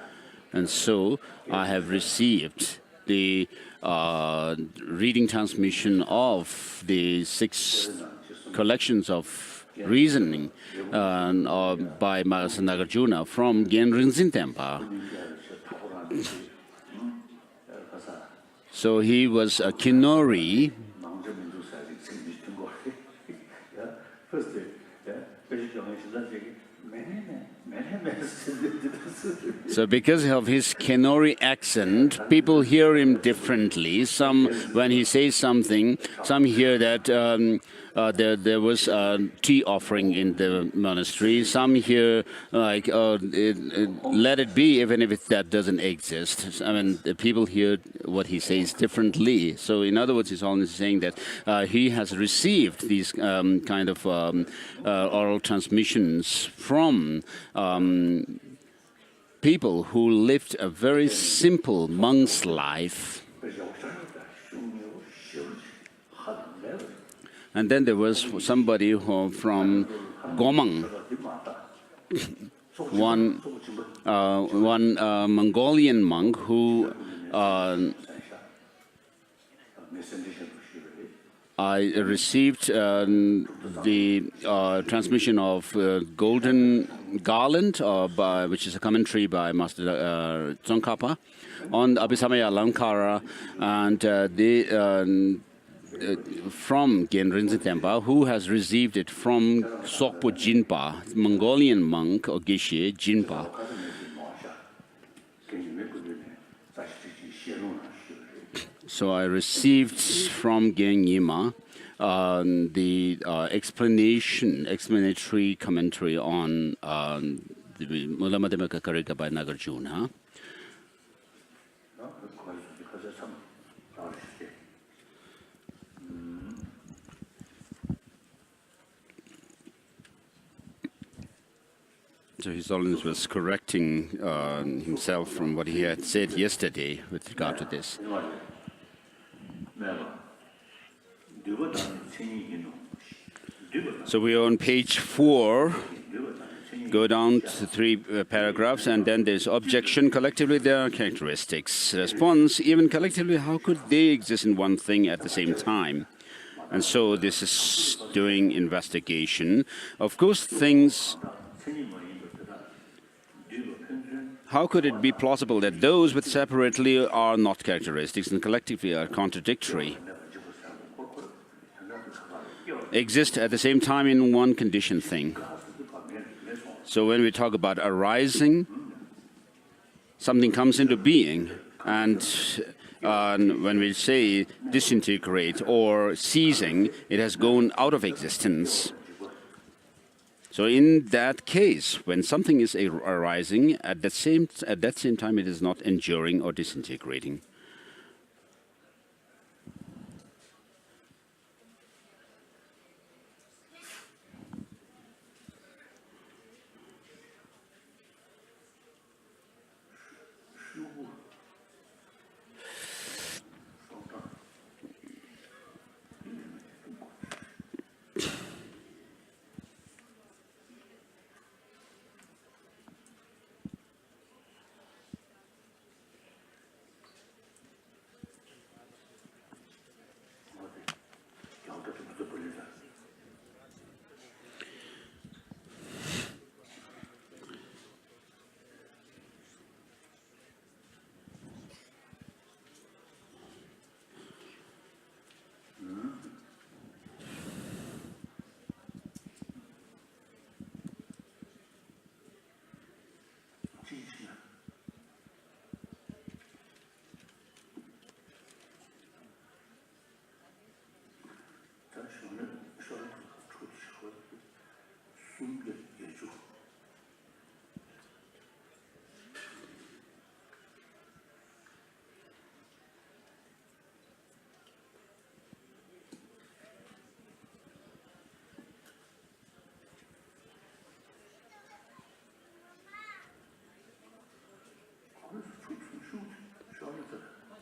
And so I have received the reading transmission of the 6 collections of reasoning by Mahasi Nagarjuna from Gen Rinzin Tempa. So he was a Kinori. So because of his Kenori accent, people hear him differently. Some, when he says something, some hear that there was a tea offering in the monastery. Some hear like, let it be, even if that doesn't exist. I mean, the people hear what he says differently. So in other words, he's only saying that he has received these kind of oral transmissions from people who lived a very simple monk's life. And then there was somebody from Gomang, one Mongolian monk who I received the transmission of Golden Garland, which is a commentary by Master Tsongkhapa on Abhisamaya Alankara, and from Gen Rinzin Tempa, who has received it from Sokpo Jinpa, Mongolian monk or Geshe Jinpa. So I received from Gyanyima the explanatory commentary on the Mula Madhyamaka Karika by Nagarjuna. So His Holiness was correcting himself from what he had said yesterday with regard to this. So we are on page 4. Go down to 3 paragraphs, and then there's objection. Collectively, there are characteristics. Response, even collectively, how could they exist in one thing at the same time? And so this is doing investigation. Of course, things. How could it be plausible that those with separately are not characteristics and collectively are contradictory, exist at the same time in one conditioned thing? So when we talk about arising, something comes into being, and when we say disintegrate or ceasing, it has gone out of existence. So in that case, when something is arising, at that same time it is not enduring or disintegrating.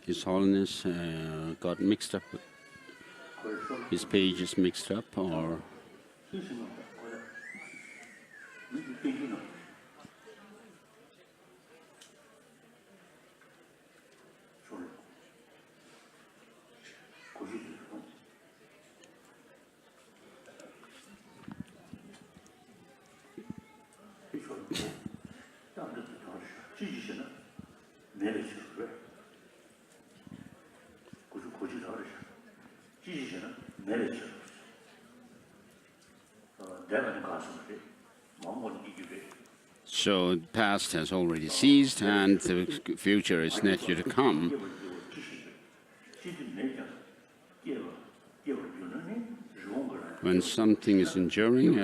His Holiness got mixed up. His page is mixed up, or so the past has already ceased and the future is not yet to come. When something is enduring,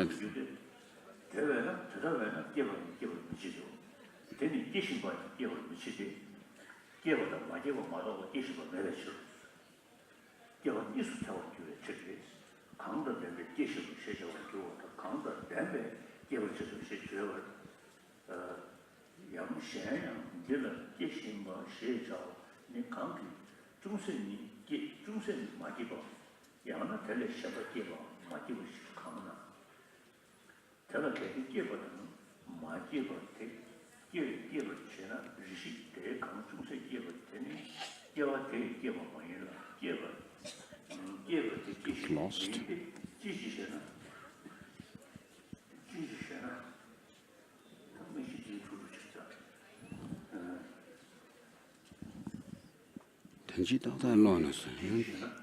lost.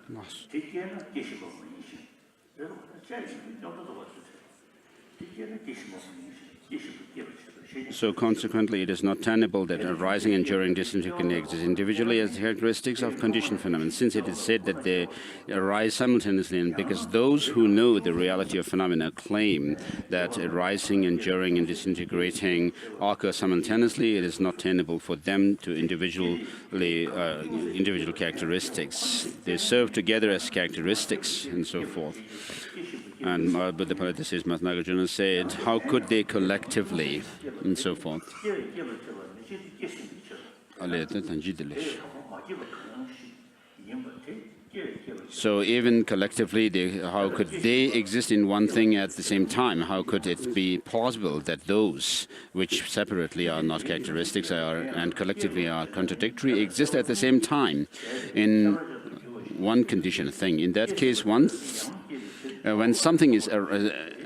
Lost. So consequently, it is not tenable that arising, enduring, disintegrating exist individually as characteristics of conditioned phenomena, since it is said that they arise simultaneously, and because those who know the reality of phenomena claim that arising, enduring, and disintegrating occur simultaneously, it is not tenable for them to individual characteristics. They serve together as characteristics and so forth. And but the parenthesis, Nagarjuna said, how could they collectively, and so forth. So even collectively, how could they exist in one thing at the same time? How could it be possible that those which separately are not characteristics and collectively are contradictory exist at the same time? one conditioned thing. In that case, when something is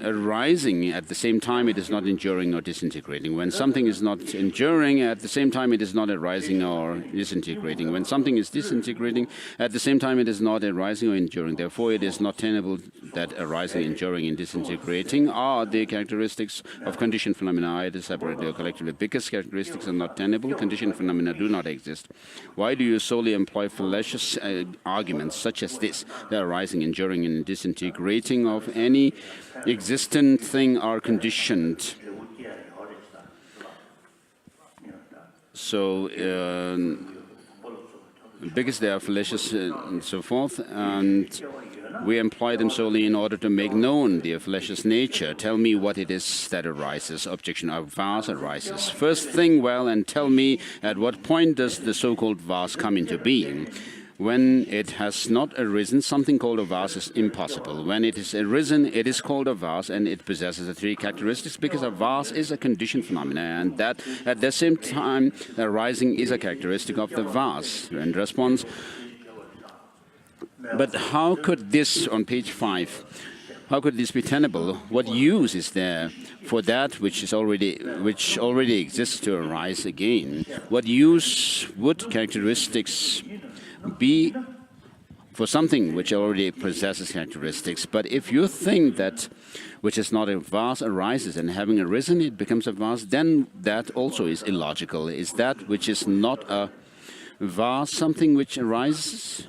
arising, at the same time it is not enduring or disintegrating. When something is not enduring, at the same time it is not arising or disintegrating. When something is disintegrating, at the same time it is not arising or enduring. Therefore, it is not tenable that arising, enduring, and disintegrating are the characteristics of conditioned phenomena, either separately or collectively. Because characteristics are not tenable, conditioned phenomena do not exist. Why do you solely employ fallacious arguments such as this? The arising, enduring, and disintegrating of any existent thing are conditioned. So, because they are fallacious and so forth, and we employ them solely in order to make known their fallacious nature. Tell me what it is that arises. Objection: a vase arises. First, think well and tell me at what point does the so-called vase come into being. When it has not arisen, something called a vase is impossible. When it is arisen, it is called a vase, and it possesses the three characteristics, because a vase is a conditioned phenomenon, and that at the same time arising is a characteristic of the vase. And response: but how could this, on page 5, how could this be tenable? What use is there for that which already exists to arise again? What use would characteristics be for something which already possesses characteristics? But if you think that which is not a vase arises, and having arisen it becomes a vase, then that also is illogical. Is that which is not a vase something which arises?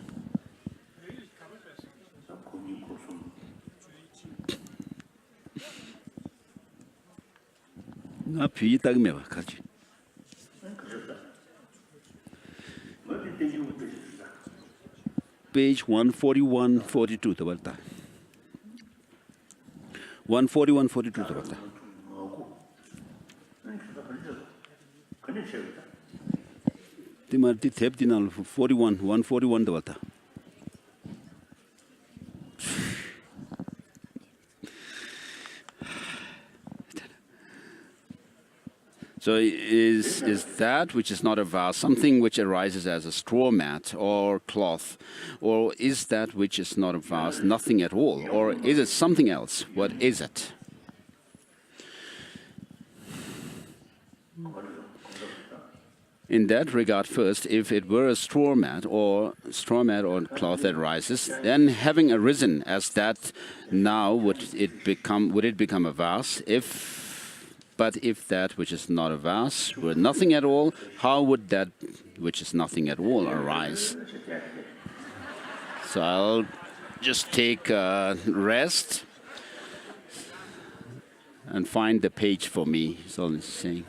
Page 141, 42 tabalta. 141, 42 tabalta. Timarti thep dinal 41, 141 tabalta. So is that which is not a vase something which arises as a straw mat or cloth? Or is that which is not a vase nothing at all? Or is it something else? What is it? In that regard, first, if it were a straw mat or cloth that rises, then having arisen as that, now would it become a vase? But if that which is not a vase were nothing at all, how would that which is nothing at all arise? So I'll just take a rest and find the page for me, is all I'm saying.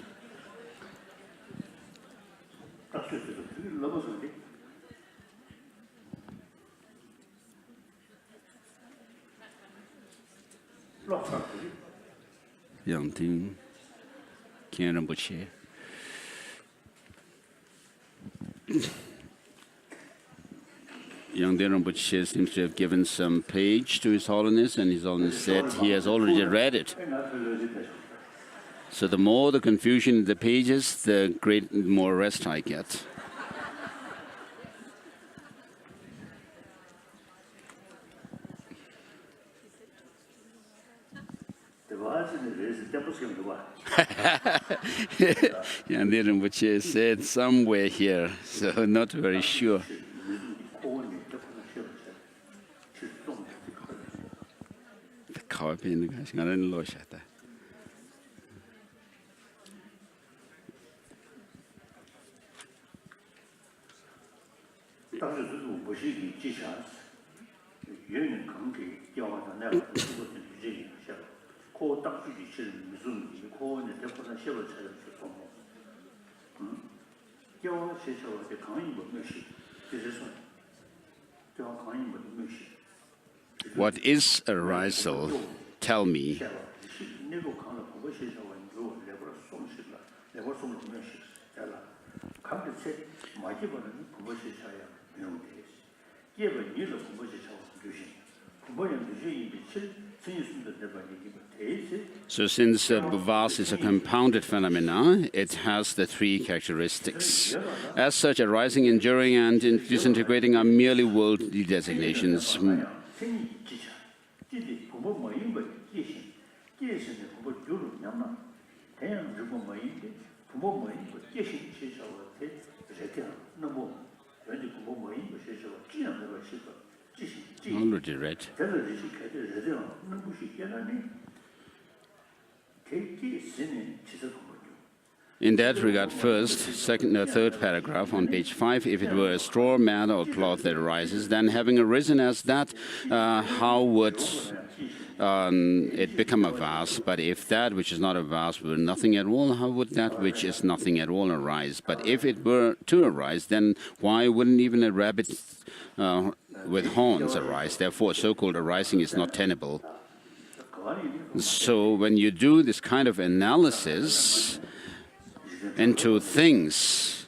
Yang Ting, Kien Rinpoche. Yang Rinpoche seems to have given some page to His Holiness, and His Holiness said he has already read it. So the more the confusion in the pages, the more rest I get. Yang Rinpoche said somewhere here, so not very sure. What is arisal? Tell me. So since vase is a compounded phenomena, it has the three characteristics. As such, arising, enduring, and disintegrating are merely worldly designations. Already read. In that regard, first, second, third paragraph on page 5, if it were a straw, matter, or cloth that arises, then having arisen as that, how would it become a vase? But if that which is not a vase were nothing at all, how would that which is nothing at all arise? But if it were to arise, then why wouldn't even a rabbit with horns arise? Therefore, so-called arising is not tenable. So when you do this kind of analysis into things,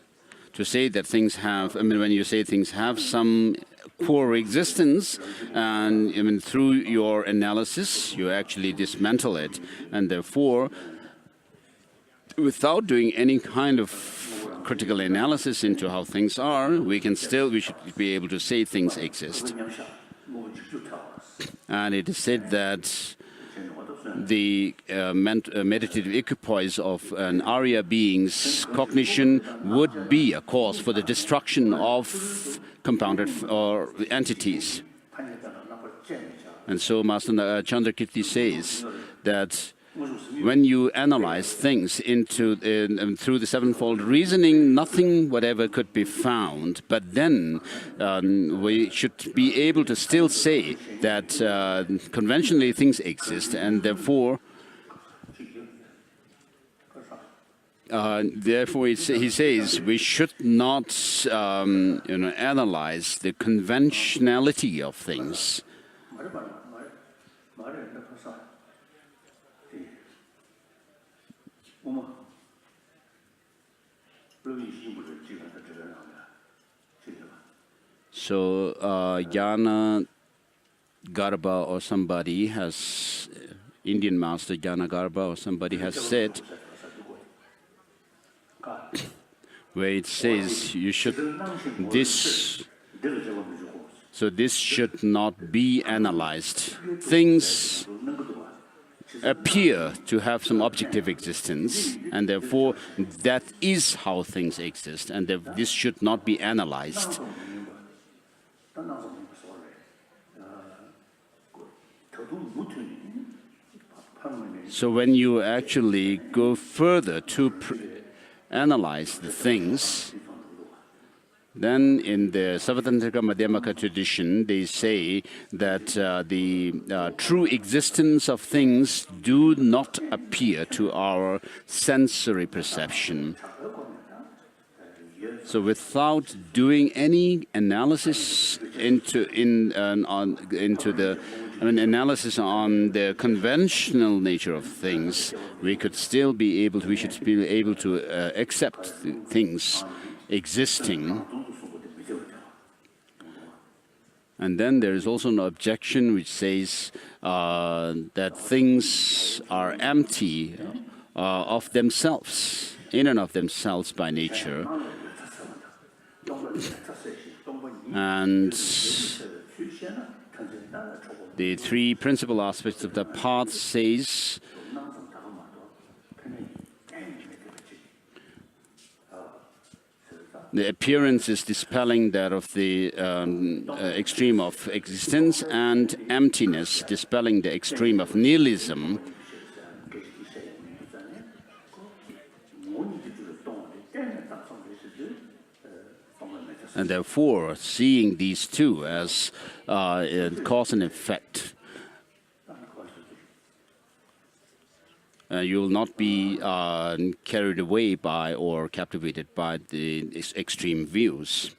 to say that things have, when you say things have some core existence, and through your analysis, you actually dismantle it, and therefore, without doing any kind of critical analysis into how things are, we should be able to say things exist. And it is said that the meditative equipoise of an Arya being's cognition would be a cause for the destruction of compounded entities. And so Master Chandrakirti says that when you analyze things through the sevenfold reasoning, nothing whatever could be found. But then we should be able to still say that conventionally things exist, and therefore he says we should not analyze the conventionality of things. So Jnana Garbha or somebody has, Indian master Jnana Garbha or somebody has said, where it says you should, this should not be analyzed. Things appear to have some objective existence, and therefore that is how things exist, and this should not be analyzed. So when you actually go further to analyze the things, then in the Savatantrika Madhyamaka tradition, they say that the true existence of things do not appear to our sensory perception. So without doing any analysis analysis on the conventional nature of things, we should be able to accept things existing. And then there is also an objection which says that things are empty of themselves, in and of themselves by nature. And the three principal aspects of the path says the appearance is dispelling that of the extreme of existence, and emptiness dispelling the extreme of nihilism. And therefore, seeing these two as cause and effect, you will not be carried away by or captivated by the extreme views.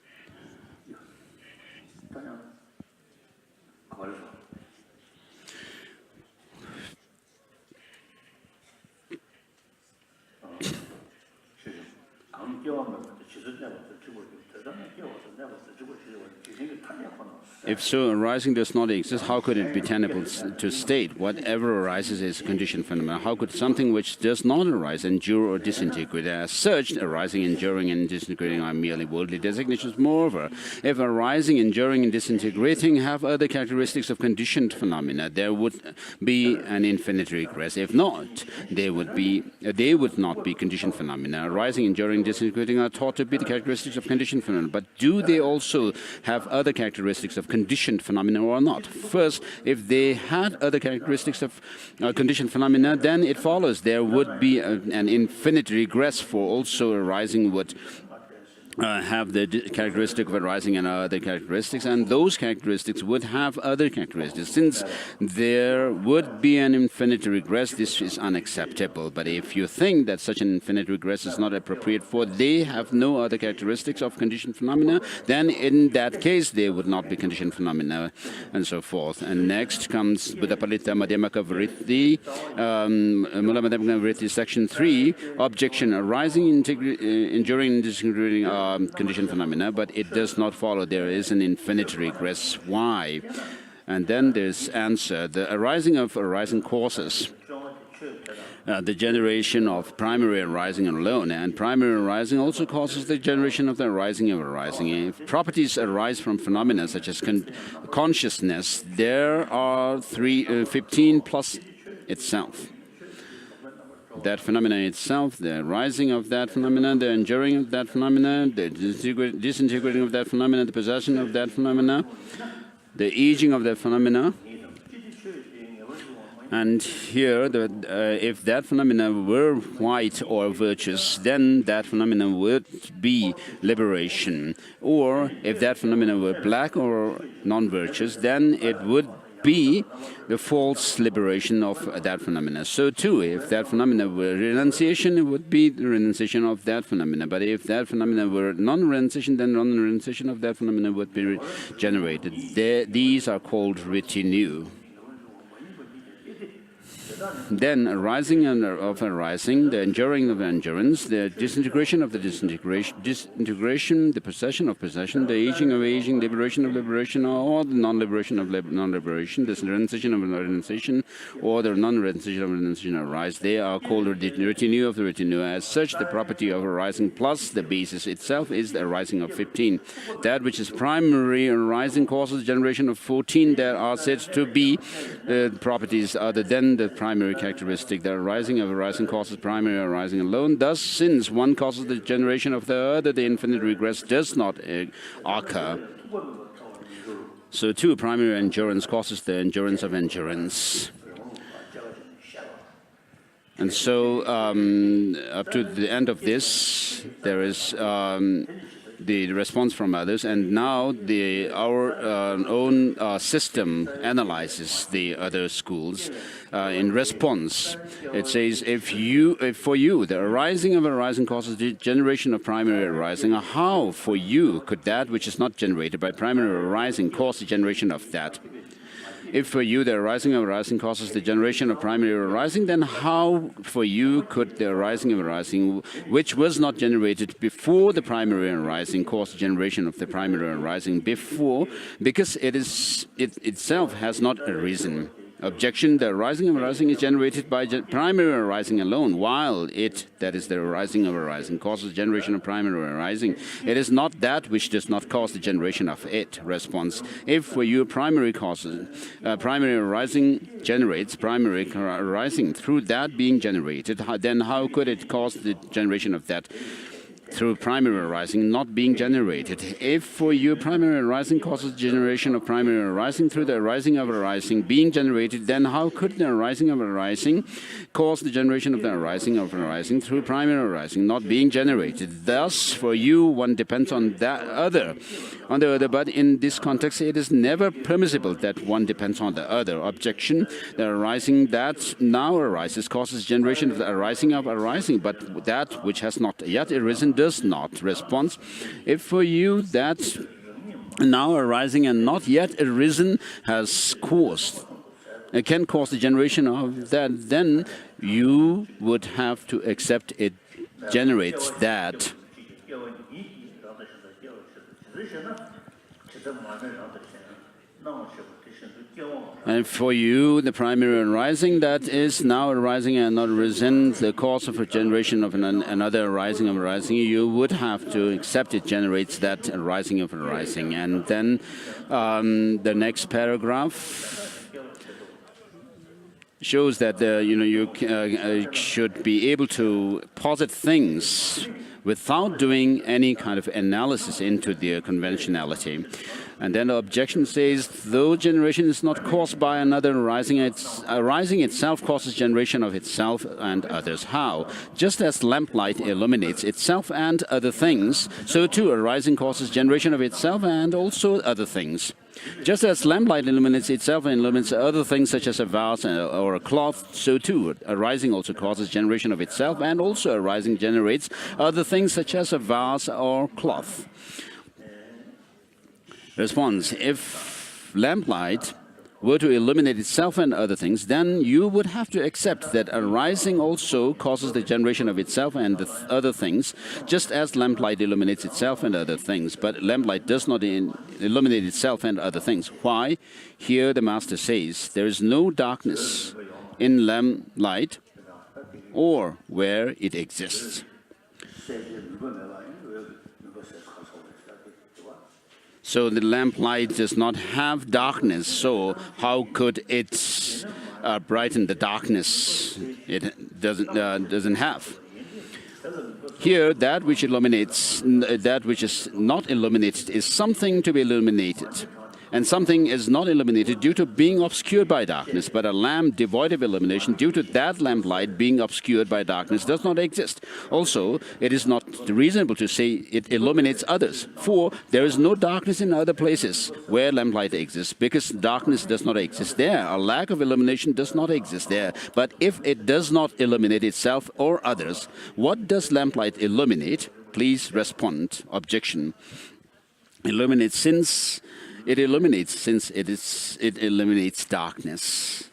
If so, arising does not exist, how could it be tenable to state whatever arises is a conditioned phenomenon? How could something which does not arise endure or disintegrate? As such, arising, enduring, and disintegrating are merely worldly designations. Moreover, if arising, enduring, and disintegrating have other characteristics of conditioned phenomena, there would be an infinite regress. If not, they would not be conditioned phenomena. Arising, enduring, disintegrating are thought to be the characteristics of conditioned phenomena. But do they also have other characteristics of conditioned phenomena or not? First, if they had other characteristics of conditioned phenomena, then it follows there would be an infinite regress, for also arising would have the characteristic of arising and other characteristics, and those characteristics would have other characteristics. Since there would be an infinite regress, this is unacceptable. But if you think that such an infinite regress is not appropriate, for they have no other characteristics of conditioned phenomena, then in that case they would not be conditioned phenomena, and so forth. And next comes Buddhapalita Madhyamaka Vritti, Mula Madhyamaka Vritti, section 3, objection: arising, enduring, and disintegrating conditioned phenomena, but it does not follow there is an infinite regress. Why? And then there's answer: the arising of arising causes the generation of primary arising alone, and primary arising also causes the generation of the arising of arising. If properties arise from phenomena such as consciousness, there are 15 plus itself. That phenomena itself, the rising of that phenomena, the enduring of that phenomena, the disintegrating of that phenomena, the possession of that phenomena, the aging of that phenomena. And here, if that phenomena were white or virtuous, then that phenomena would be liberation. Or if that phenomena were black or non-virtuous, then it would be the false liberation of that phenomena. So too, if that phenomena were renunciation, it would be the renunciation of that phenomena. But if that phenomena were non-renunciation, then non-renunciation of that phenomena would be generated. These are called retinue. Then arising of arising, the enduring of endurance, the disintegration of the disintegration, the possession of possession, the aging of aging, liberation of liberation, or the non-liberation of non-liberation, the renunciation of renunciation, or the non-renunciation of renunciation arise. They are called retinue of the retinue. As such, the property of arising plus the basis itself is the arising of 15. That which is primary arising causes generation of 14 that are said to be properties other than the primary characteristic. The arising of arising causes primary arising alone. Thus, since one causes the generation of the other, the infinite regress does not occur. So too, primary endurance causes the endurance of endurance. And so, up to the end of this, there is the response from others, and now our own system analyzes the other schools in response. It says, if for you the arising of arising causes the generation of primary arising, how for you could that which is not generated by primary arising cause the generation of that? If for you the arising of arising causes the generation of primary arising, then how for you could the arising of arising, which was not generated before the primary arising, cause the generation of the primary arising before, because it itself has not arisen? Objection: the arising of arising is generated by primary arising alone, while it, that is the arising of arising, causes generation of primary arising. It is not that which does not cause the generation of it. Response: if for you primary causes, primary arising generates primary arising through that being generated, then how could it cause the generation of that through primary arising not being generated? If for you primary arising causes generation of primary arising through the arising of arising being generated, then how could the arising of arising cause the generation of the arising through primary arising not being generated? Thus, for you, one depends on that other. But in this context, it is never permissible that one depends on the other. Objection: the arising that now arises causes generation of the arising, but that which has not yet arisen does not. Response: if for you that now arising and not yet arisen has caused, can cause the generation of that, then you would have to accept it generates that. And for you, the primary arising that is now arising and not arisen, the cause of a generation of another arising of arising, you would have to accept it generates that arising of arising. And then the next paragraph shows that you should be able to posit things without doing any kind of analysis into their conventionality. And then the objection says, though generation is not caused by another arising, arising itself causes generation of itself and others. How? Just as lamplight illuminates itself and other things, so too arising causes generation of itself and also other things. Just as lamplight illuminates itself and illuminates other things such as a vase or a cloth, so too arising also causes generation of itself and also arising generates other things such as a vase or cloth. Response: if lamplight were to illuminate itself and other things, then you would have to accept that arising also causes the generation of itself and the other things, just as lamplight illuminates itself and other things. But lamplight does not illuminate itself and other things. Why? Here the Master says, there is no darkness in lamplight or where it exists. So the lamplight does not have darkness, so how could it brighten the darkness it doesn't have? Here, that which illuminates, that which is not illuminated is something to be illuminated. And something is not illuminated due to being obscured by darkness, but a lamp devoid of illumination due to that lamplight being obscured by darkness does not exist. Also, it is not reasonable to say it illuminates others, for there is no darkness in other places where lamplight exists, because darkness does not exist there. A lack of illumination does not exist there. But if it does not illuminate itself or others, what does lamplight illuminate? Please respond. Objection. Illuminates since it eliminates darkness.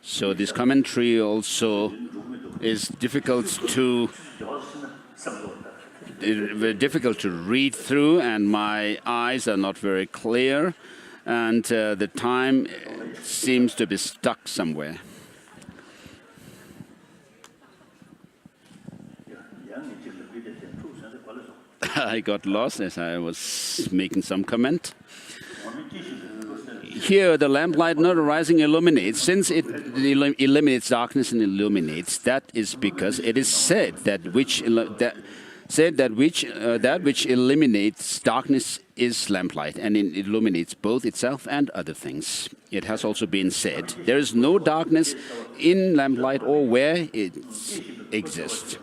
So this commentary also is difficult to read through, and my eyes are not very clear, and the time seems to be stuck somewhere. I got lost as I was making some comment. Here, the lamplight not arising illuminates. Since it eliminates darkness and illuminates, that is because it is said that which eliminates darkness is lamplight, and it illuminates both itself and other things. It has also been said there is no darkness in lamplight or where it exists.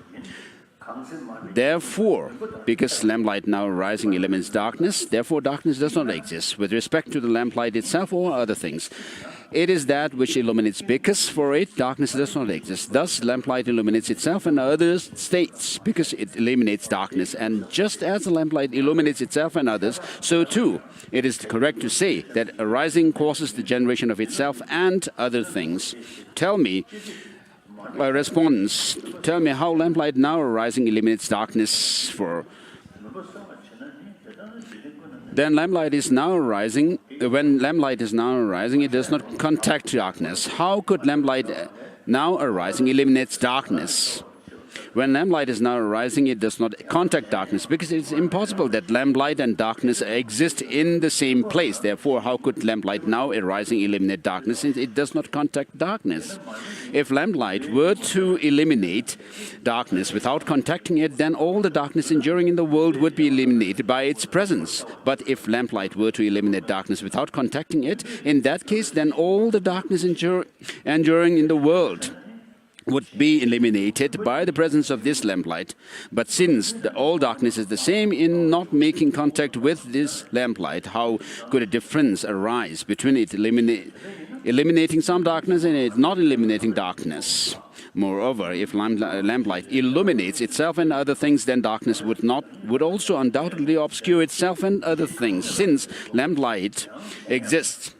Therefore, because lamplight now arising eliminates darkness, therefore darkness does not exist with respect to the lamplight itself or other things. It is that which illuminates, because for it darkness does not exist. Thus, lamplight illuminates itself and others states, because it eliminates darkness. And just as the lamplight illuminates itself and others, so too it is correct to say that arising causes the generation of itself and other things. Tell me. Response. Tell me how lamplight now arising eliminates darkness for. Then lamplight is now arising. When lamplight is now arising, it does not contact darkness. How could lamplight now arising eliminates darkness? When lamplight is now arising, it does not contact darkness, because it is impossible that lamplight and darkness exist in the same place. Therefore, how could lamplight now arising eliminate darkness, since it does not contact darkness? If lamplight were to eliminate darkness without contacting it, then all the darkness enduring in the world would be eliminated by its presence. But if lamplight were to eliminate darkness without contacting it, in that case, then all the darkness enduring in the world would be eliminated by the presence of this lamplight. But since all darkness is the same in not making contact with this lamplight, how could a difference arise between it eliminating some darkness and it not eliminating darkness? Moreover, if lamplight illuminates itself and other things, then darkness would also undoubtedly obscure itself and other things, since lamplight exists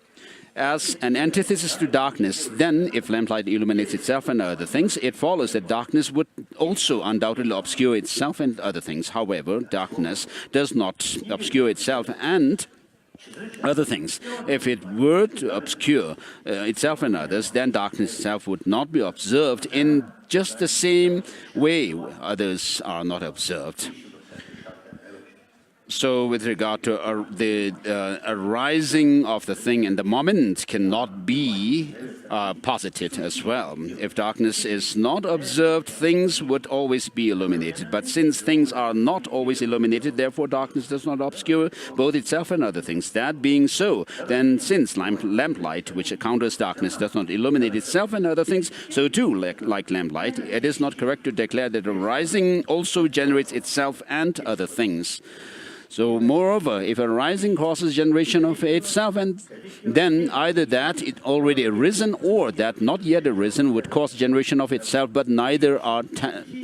as an antithesis to darkness, then if lamplight illuminates itself and other things, it follows that darkness would also undoubtedly obscure itself and other things. However, darkness does not obscure itself and other things. If it were to obscure itself and others, then darkness itself would not be observed in just the same way others are not observed. So with regard to the arising of the thing in the moment cannot be posited as well. If darkness is not observed, things would always be illuminated. But since things are not always illuminated, therefore darkness does not obscure both itself and other things. That being so, then since lamplight, which counters darkness, does not illuminate itself and other things, so too, like lamplight, it is not correct to declare that arising also generates itself and other things. So, moreover, if arising causes generation of itself, and then either that it already arisen or that not yet arisen would cause generation of itself, but neither are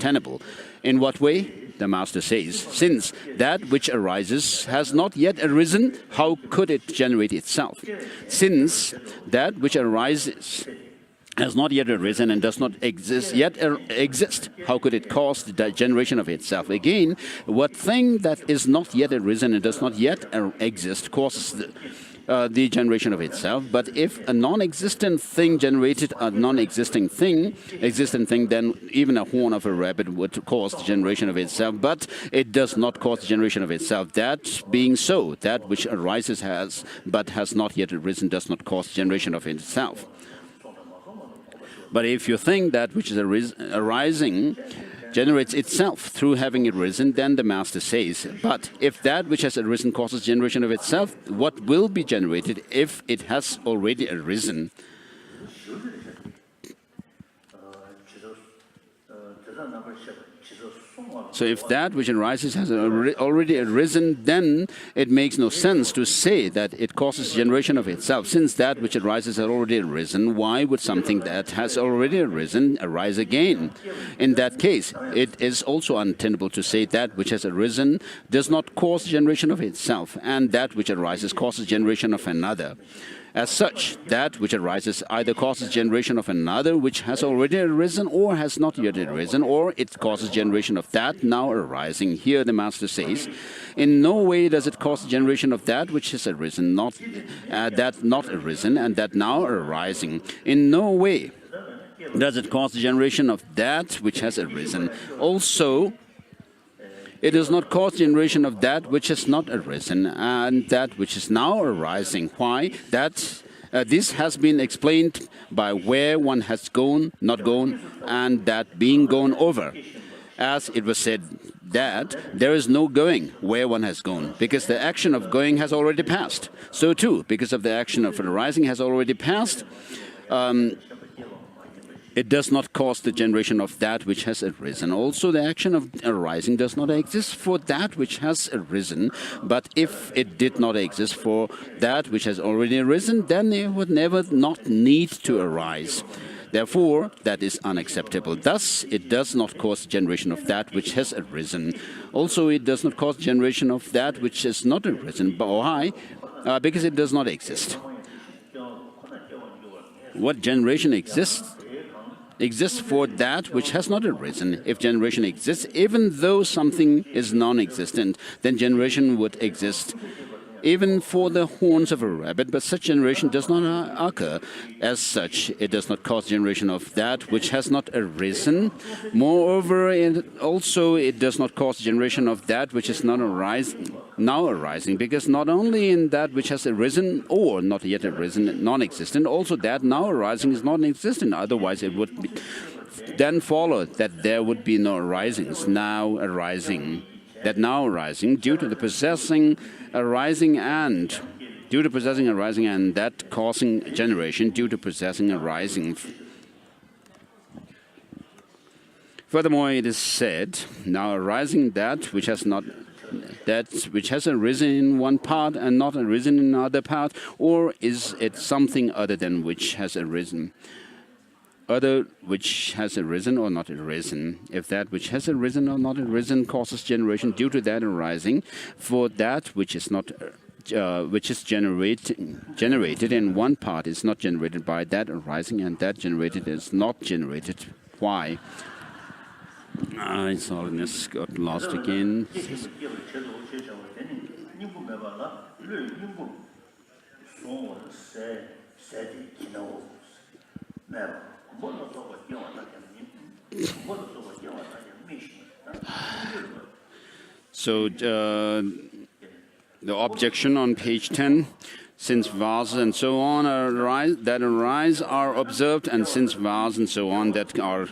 tenable. In what way? The Master says, since that which arises has not yet arisen, how could it generate itself? Since that which arises has not yet arisen and does not exist, how could it cause the generation of itself? Again, what thing that is not yet arisen and does not yet exist causes the generation of itself. But if a non-existent thing generated a non-existing thing, then even a horn of a rabbit would cause the generation of itself, but it does not cause the generation of itself. That being so, that which arises has, but has not yet arisen, does not cause the generation of itself. But if you think that which is arising generates itself through having arisen, then the Master says, but if that which has arisen causes generation of itself, what will be generated if it has already arisen? So if that which arises has already arisen, then it makes no sense to say that it causes generation of itself. Since that which arises has already arisen, why would something that has already arisen arise again? In that case, it is also untenable to say that which has arisen does not cause generation of itself, and that which arises causes generation of another. As such, that which arises either causes generation of another which has already arisen or has not yet arisen, or it causes generation of that now arising. Here the Master says, in no way does it cause generation of that which has arisen, that not arisen, and that now arising. In no way does it cause the generation of that which has arisen. Also, it does not cause generation of that which has not arisen and that which is now arising. Why? That this has been explained by where one has gone, not gone, and that being gone over. As it was said that there is no going where one has gone, because the action of going has already passed. So too, because of the action of arising has already passed, it does not cause the generation of that which has arisen. Also, the action of arising does not exist for that which has arisen. But if it did not exist for that which has already arisen, then it would never not need to arise. Therefore, that is unacceptable. Thus, it does not cause generation of that which has arisen. Also, it does not cause generation of that which has not arisen. But why? Because it does not exist. What generation exists for that which has not arisen. If generation exists, even though something is non-existent, then generation would exist even for the horns of a rabbit, but such generation does not occur. As such, it does not cause generation of that which has not arisen. Moreover, it does not cause generation of that which is not now arising, because not only in that which has arisen or not yet arisen, non-existent, also that now arising is non-existent. Otherwise, it would then follow that there would be no arisings now arising. That now arising due to the possessing arising and that causing generation due to possessing arising. Furthermore, it is said, now arising that which has arisen in one part and not arisen in another part, or is it something other than which has arisen? Other which has arisen or not arisen. If that which has arisen or not arisen causes generation due to that arising, for that which is not which is generated, and one part is not generated by that arising, and that generated is not generated. Why? His Holiness got lost again. So the objection on page 10, since vases and so on arise are observed, and since vases and so on that are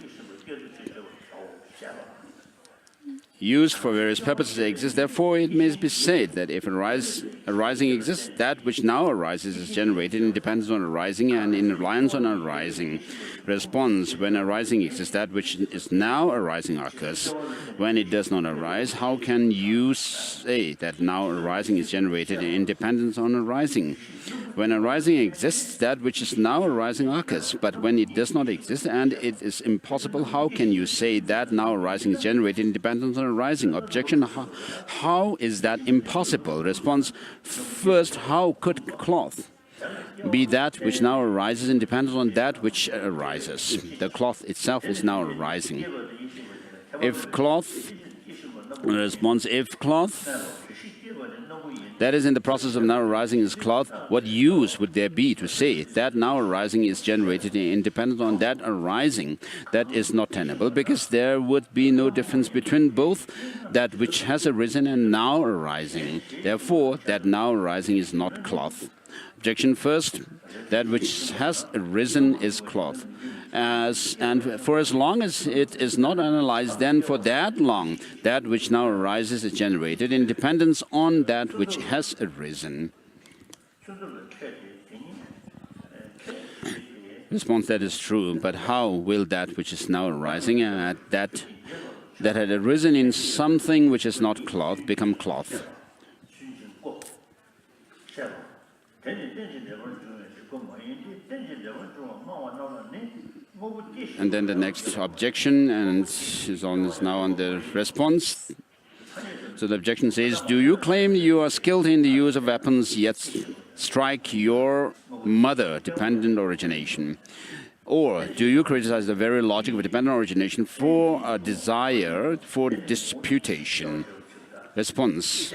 used for various purposes exist, therefore it may be said that if arising exists, that which now arises is generated in dependence on arising and in reliance on arising. Response: when arising exists, that which is now arising occurs. When it does not arise, how can you say that now arising is generated in dependence on arising? When arising exists, that which is now arising occurs. But when it does not exist and it is impossible, how can you say that now arising is generated in dependence on arising? Objection: how is that impossible? Response: first, how could cloth be that which now arises in dependence on that which arises? The cloth itself is now arising. If cloth, response, if cloth that is in the process of now arising is cloth, what use would there be to say that now arising is generated in dependence on that arising? That is not tenable, because there would be no difference between both that which has arisen and now arising. Therefore, that now arising is not cloth. Objection: first, that which has arisen is cloth. And for as long as it is not analyzed, then for that long, that which now arises is generated in dependence on that which has arisen. Response: that is true, but how will that which is now arising and that had arisen in something which is not cloth become cloth? And then the next objection, and is now on the response. So the objection says: do you claim you are skilled in the use of weapons, yet strike your mother, dependent origination? Or do you criticize the very logic of dependent origination for a desire for disputation? Response: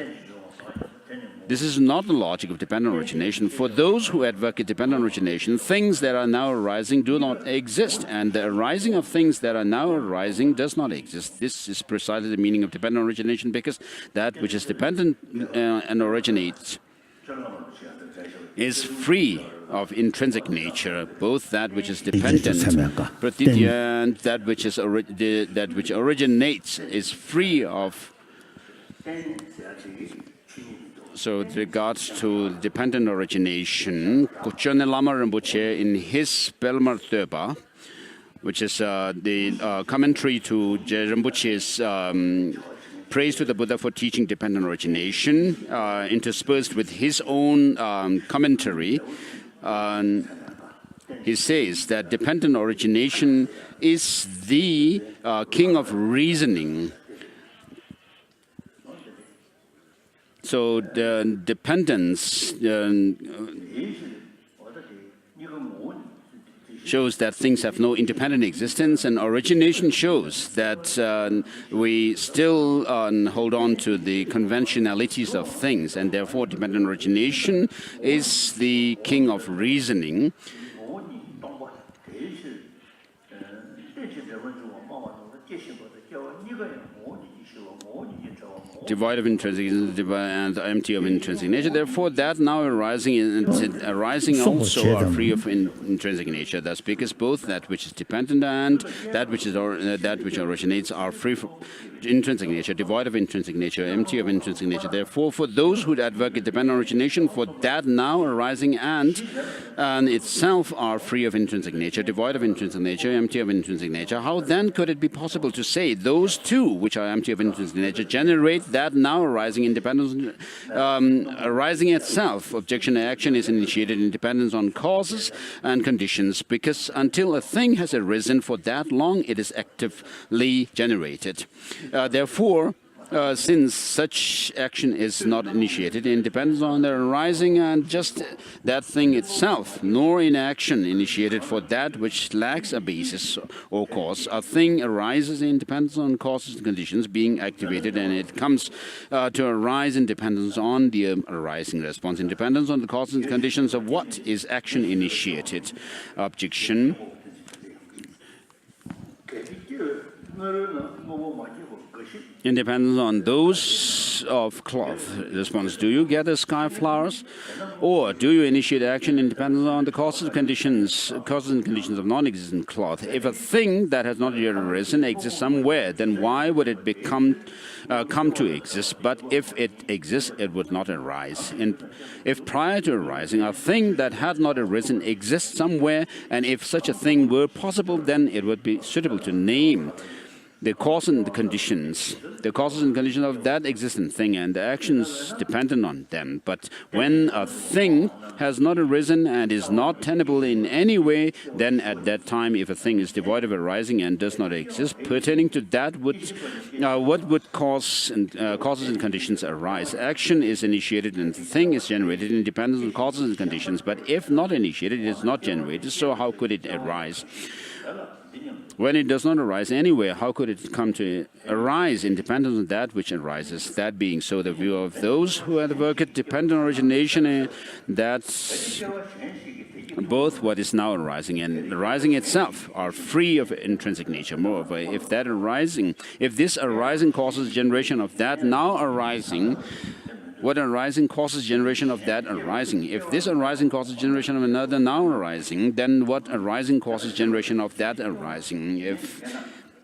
this is not the logic of dependent origination. For those who advocate dependent origination, things that are now arising do not exist, and the arising of things that are now arising does not exist. This is precisely the meaning of dependent origination, because that which is dependent and originates is free of intrinsic nature. Both that which is dependent, pratitya, and that which originates is free of. So with regards to dependent origination, Kuchone Lama Rinpoche, in his Pelmar Töpa, which is the commentary to Rinpoche's praise to the Buddha for teaching dependent origination, interspersed with his own commentary, he says that dependent origination is the king of reasoning. So the dependence shows that things have no independent existence, and origination shows that we still hold on to the conventionalities of things, and therefore dependent origination is the king of reasoning. Devoid of intrinsic and empty of intrinsic nature. Therefore, that now arising and arising also are free of intrinsic nature. Thus, because both that which is dependent and that which originates are free from intrinsic nature, devoid of intrinsic nature, empty of intrinsic nature. Therefore, for those who advocate dependent origination, for that now arising and itself are free of intrinsic nature, devoid of intrinsic nature, empty of intrinsic nature. How then could it be possible to say those two, which are empty of intrinsic nature, generate that now arising independence, arising itself? Objection: action is initiated in dependence on causes and conditions, because until a thing has arisen, for that long it is actively generated. Therefore, Since such action is not initiated in dependence on the arising and just that thing itself, nor in action initiated for that which lacks a basis or cause, a thing arises in dependence on causes and conditions being activated, and it comes to arise in dependence on the arising response, in dependence on the causes and conditions of what is action initiated. Objection. In dependence on those of cloth. Response: do you gather sky flowers, or do you initiate action in dependence on the causes and conditions of non-existent cloth? If a thing that has not yet arisen exists somewhere, then why would it come to exist? But if it exists, it would not arise. And if prior to arising, a thing that had not arisen exists somewhere, and if such a thing were possible, then it would be suitable to name the causes and conditions of that existent thing and the actions dependent on them. But when a thing has not arisen and is not tenable in any way, then at that time, if a thing is devoid of arising and does not exist, pertaining to that what would causes and conditions arise. Action is initiated and the thing is generated in dependence on causes and conditions. But if not initiated, it is not generated. So how could it arise? When it does not arise anywhere, how could it come to arise in dependence on that which arises? That being so, the view of those who advocate dependent origination, that both what is now arising and arising itself are free of intrinsic nature. Moreover, if this arising causes generation of that now arising, what arising causes generation of that arising? If this arising causes generation of another now arising, then what arising causes generation of that arising?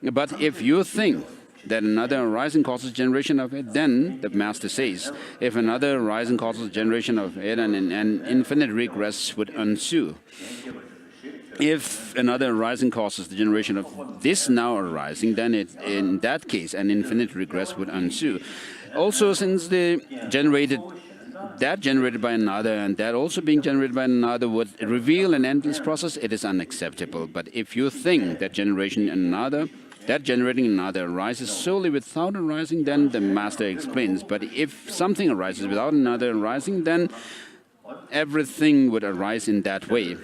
But if you think that another arising causes generation of it, then the Master says, if another arising causes generation of it, and an infinite regress would ensue. If another arising causes the generation of this now arising, then in that case an infinite regress would ensue. Also, since that generated by another and that also being generated by another would reveal an endless process, it is unacceptable. But if you think that generating another arises solely without arising, then the Master explains. But if something arises without another arising, then everything would arise in that way.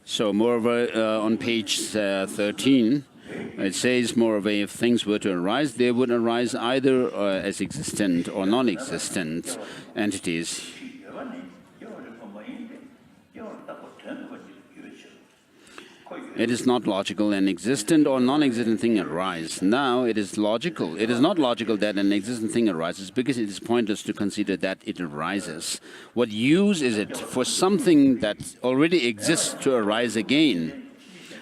So, moreover, on page 13, it says, moreover, if things were to arise, they would arise either as existent or non-existent entities. It is not logical an existent or non-existent thing arise. Now, it is logical. It is not logical that an existent thing arises because it is pointless to consider that it arises. What use is it for something that already exists to arise again?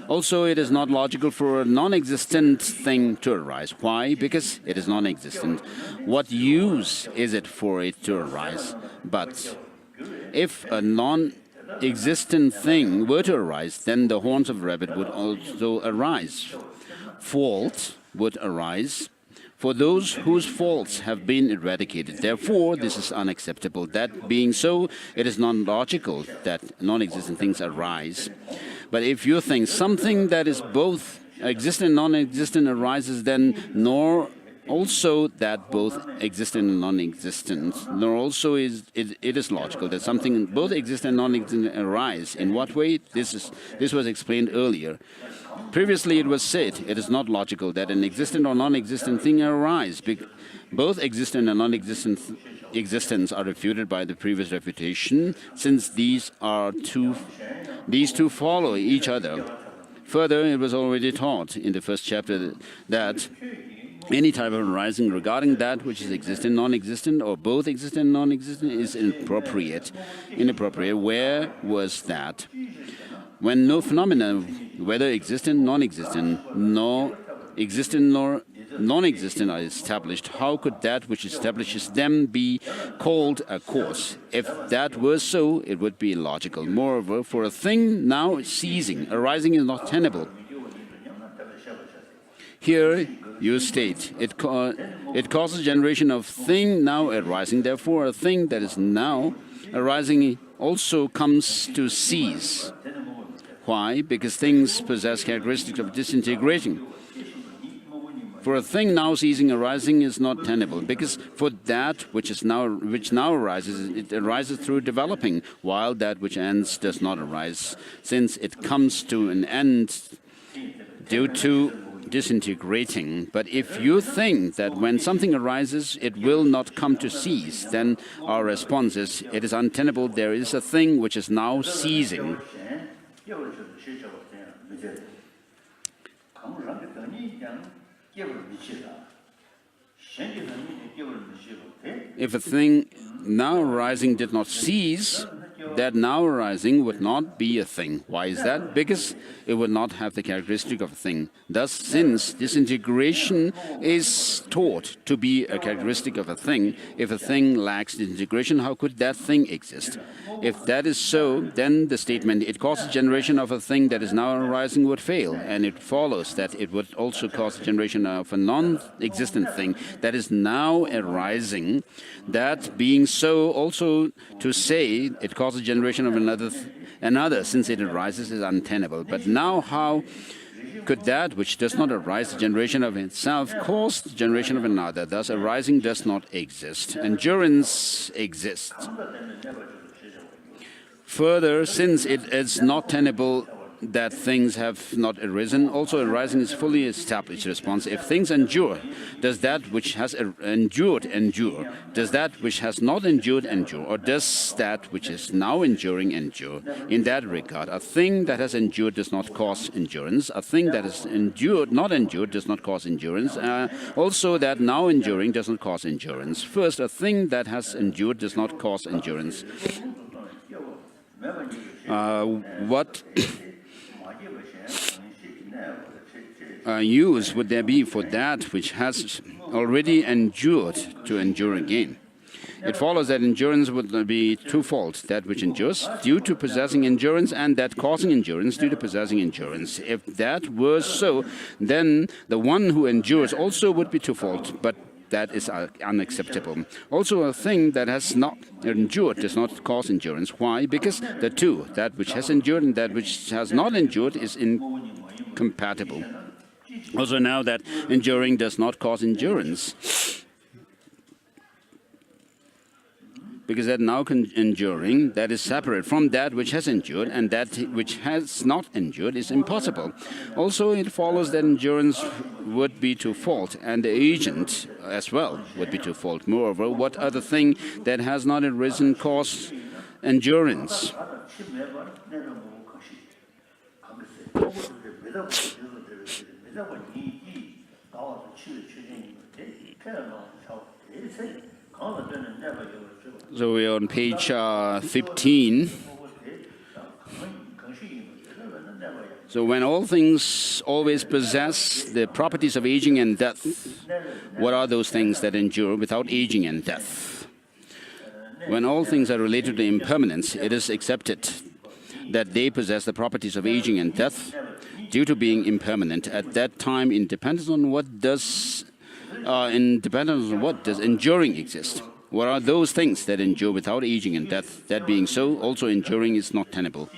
Also, it is not logical for a non-existent thing to arise. Why? Because it is non-existent. What use is it for it to arise? But if a non-existent thing were to arise, then the horns of a rabbit would also arise. Fault would arise for those whose faults have been eradicated. Therefore, this is unacceptable. That being so, it is non-logical that non-existent things arise. But if you think something that is both existent and non-existent arises, then nor also that both existent and non-existent, nor also it is logical that something both existent and non-existent arise. In what way? This was explained earlier. Previously, it was said it is not logical that an existent or non-existent thing arise. Both existent and non-existent existence are refuted by the previous refutation, since these two follow each other. Further, it was already taught in the first chapter that any type of arising regarding that which is existent, non-existent, or both existent and non-existent is inappropriate. Where was that? When no phenomena, whether existent, non-existent, nor existent nor non-existent are established, how could that which establishes them be called a cause? If that were so, it would be illogical. Moreover, for a thing now ceasing, arising is not tenable. Here, you state, it causes generation of thing now arising. Therefore, a thing that is now arising also comes to cease. Why? Because things possess characteristics of disintegrating. For a thing now ceasing arising is not tenable, because for that which now arises, it arises through developing, while that which ends does not arise, since it comes to an end due to disintegrating. But if you think that when something arises, it will not come to cease, then our response is, it is untenable. There is a thing which is now ceasing. If a thing now arising did not cease, that now arising would not be a thing. Why is that? Because it would not have the characteristic of a thing. Thus, since disintegration is taught to be a characteristic of a thing, if a thing lacks disintegration, how could that thing exist? If that is so, then the statement, it causes generation of a thing that is now arising, would fail. And it follows that it would also cause generation of a non-existent thing that is now arising. That being so, also to say it causes generation of another, since it arises, is untenable. But now how could that which does not arise, the generation of itself, cause the generation of another? Thus arising does not exist. Endurance exists. Further, since it is not tenable that things have not arisen, also arising is fully established response. If things endure, does that which has endured endure? Does that which has not endured endure? Or does that which is now enduring endure? In that regard, a thing that has endured does not cause endurance. A thing that is not endured does not cause endurance. Also, that now enduring does not cause endurance. First, a thing that has endured does not cause endurance. What use would there be for that which has already endured to endure again? It follows that endurance would be twofold: that which endures due to possessing endurance, and that causing endurance due to possessing endurance. If that were so, then the one who endures also would be twofold, but that is unacceptable. Also, a thing that has not endured does not cause endurance. Why? Because the two, that which has endured and that which has not endured, is incompatible. Also, now that enduring does not cause endurance, because that now enduring, that is separate from that which has endured, and that which has not endured is impossible. Also, it follows that endurance would be twofold, and the agent as well would be twofold. Moreover, what other thing that has not arisen cause endurance? So we are on page 15. So when all things always possess the properties of aging and death, what are those things that endure without aging and death? When all things are related to impermanence, it is accepted that they possess the properties of aging and death due to being impermanent. At that time, independent on what does enduring exist? What are those things that endure without aging and death? That being so, also enduring is not tenable.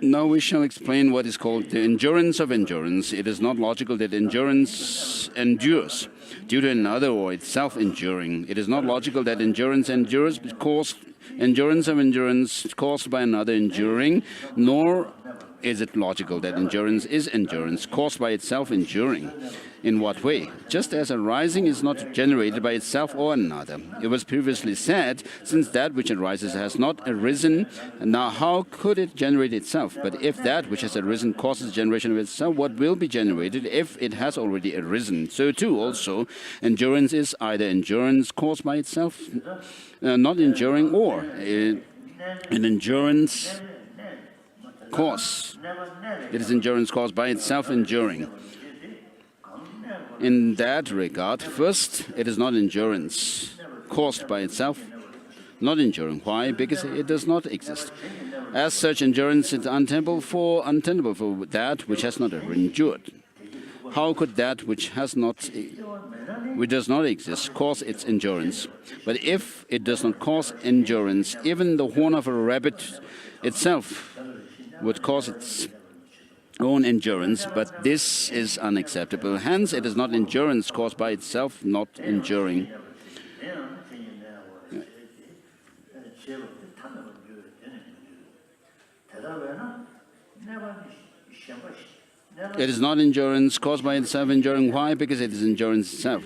Now we shall explain what is called the endurance of endurance. It is not logical that endurance endures due to another or itself enduring. It is not logical that endurance endures because endurance of endurance caused by another enduring, nor is it logical that endurance is endurance caused by itself enduring. In what way? Just as a rising is not generated by itself or another. It was previously said, since that which arises has not arisen, now how could it generate itself? But if that which has arisen causes generation of itself, what will be generated if it has already arisen? So too also, endurance is either endurance caused by itself, not enduring, or an endurance cause. It is endurance caused by itself enduring. In that regard, first, it is not endurance caused by itself, not enduring. Why? Because it does not exist. As such, endurance is untenable for that which has not endured. how could that which does not exist cause its endurance? But if it does not cause endurance, even the horn of a rabbit itself would cause its own endurance, but this is unacceptable. Hence, it is not endurance caused by itself, not enduring. It is not endurance caused by itself enduring. Why? Because it is endurance itself.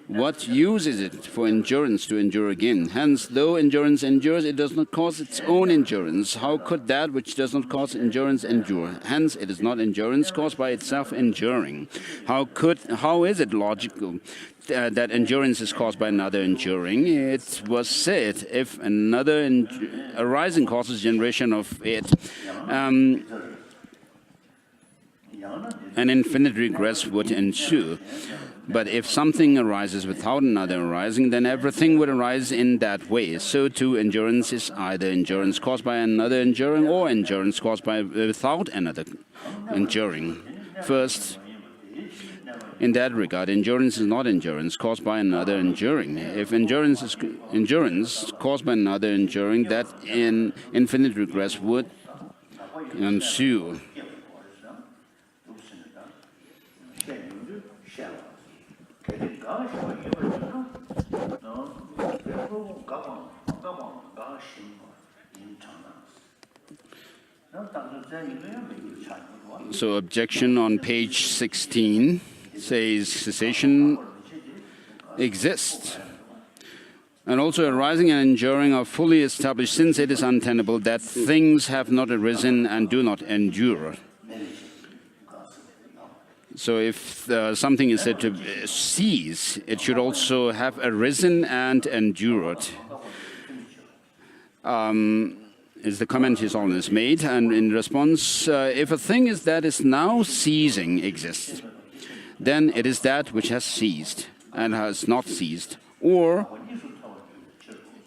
What use is it for endurance to endure again? Hence, though endurance endures, it does not cause its own endurance. How could that which does not cause endurance endure? Hence, it is not endurance caused by itself enduring. How is it logical that endurance is caused by another enduring? It was said, if another arising causes generation of it, an infinite regress would ensue. But if something arises without another arising, then everything would arise in that way. So too, endurance is either endurance caused by another enduring or endurance caused by without another enduring. First, in that regard, endurance is not endurance caused by another enduring. If endurance is endurance caused by another enduring, that in infinite regress would ensue. So objection on page 16 says cessation exists. And also arising and enduring are fully established, since it is untenable that things have not arisen and do not endure. So if something is said to cease, it should also have arisen and endured. Is the comment His Holiness made, and in response, if a thing that is now ceasing exists, then it is that which has ceased and has not ceased, or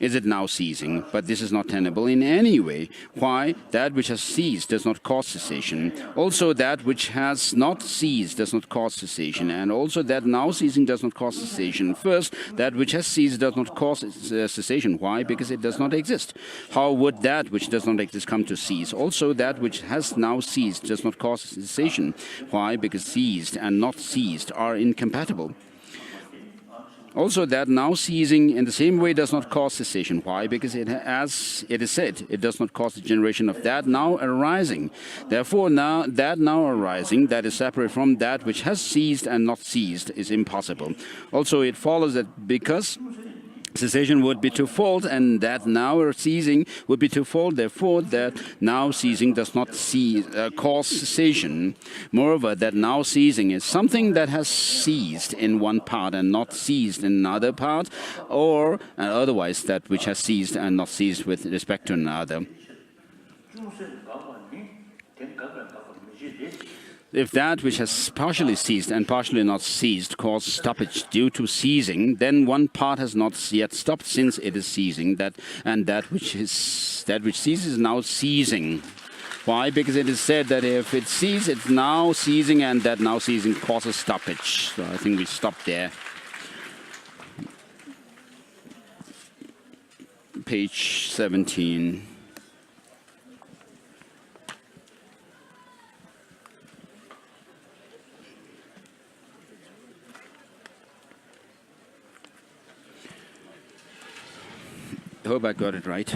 is it now ceasing? But this is not tenable in any way. Why? That which has ceased does not cause cessation. Also, that which has not ceased does not cause cessation. And also, that now ceasing does not cause cessation. First, that which has ceased does not cause cessation. Why? Because it does not exist. How would that which does not exist come to cease? Also, that which has now ceased does not cause cessation. Why? Because ceased and not ceased are incompatible. Also, that now ceasing in the same way does not cause cessation. Why? Because as it is said, it does not cause the generation of that now arising. Therefore, that now arising, that is separate from that which has ceased and not ceased, is impossible. Also, it follows that because cessation would be twofold, and that now ceasing would be twofold. Therefore, that now ceasing does not cause cessation. Moreover, that now ceasing is something that has ceased in one part and not ceased in another part, or otherwise that which has ceased and not ceased with respect to another. If that which has partially ceased and partially not ceased causes stoppage due to ceasing, then one part has not yet stopped, since it is ceasing. That which ceases is now ceasing. Why? Because it is said that if it ceases, it's now ceasing, and that now ceasing causes stoppage. So I think we stop there. Page 17. I hope I got it right.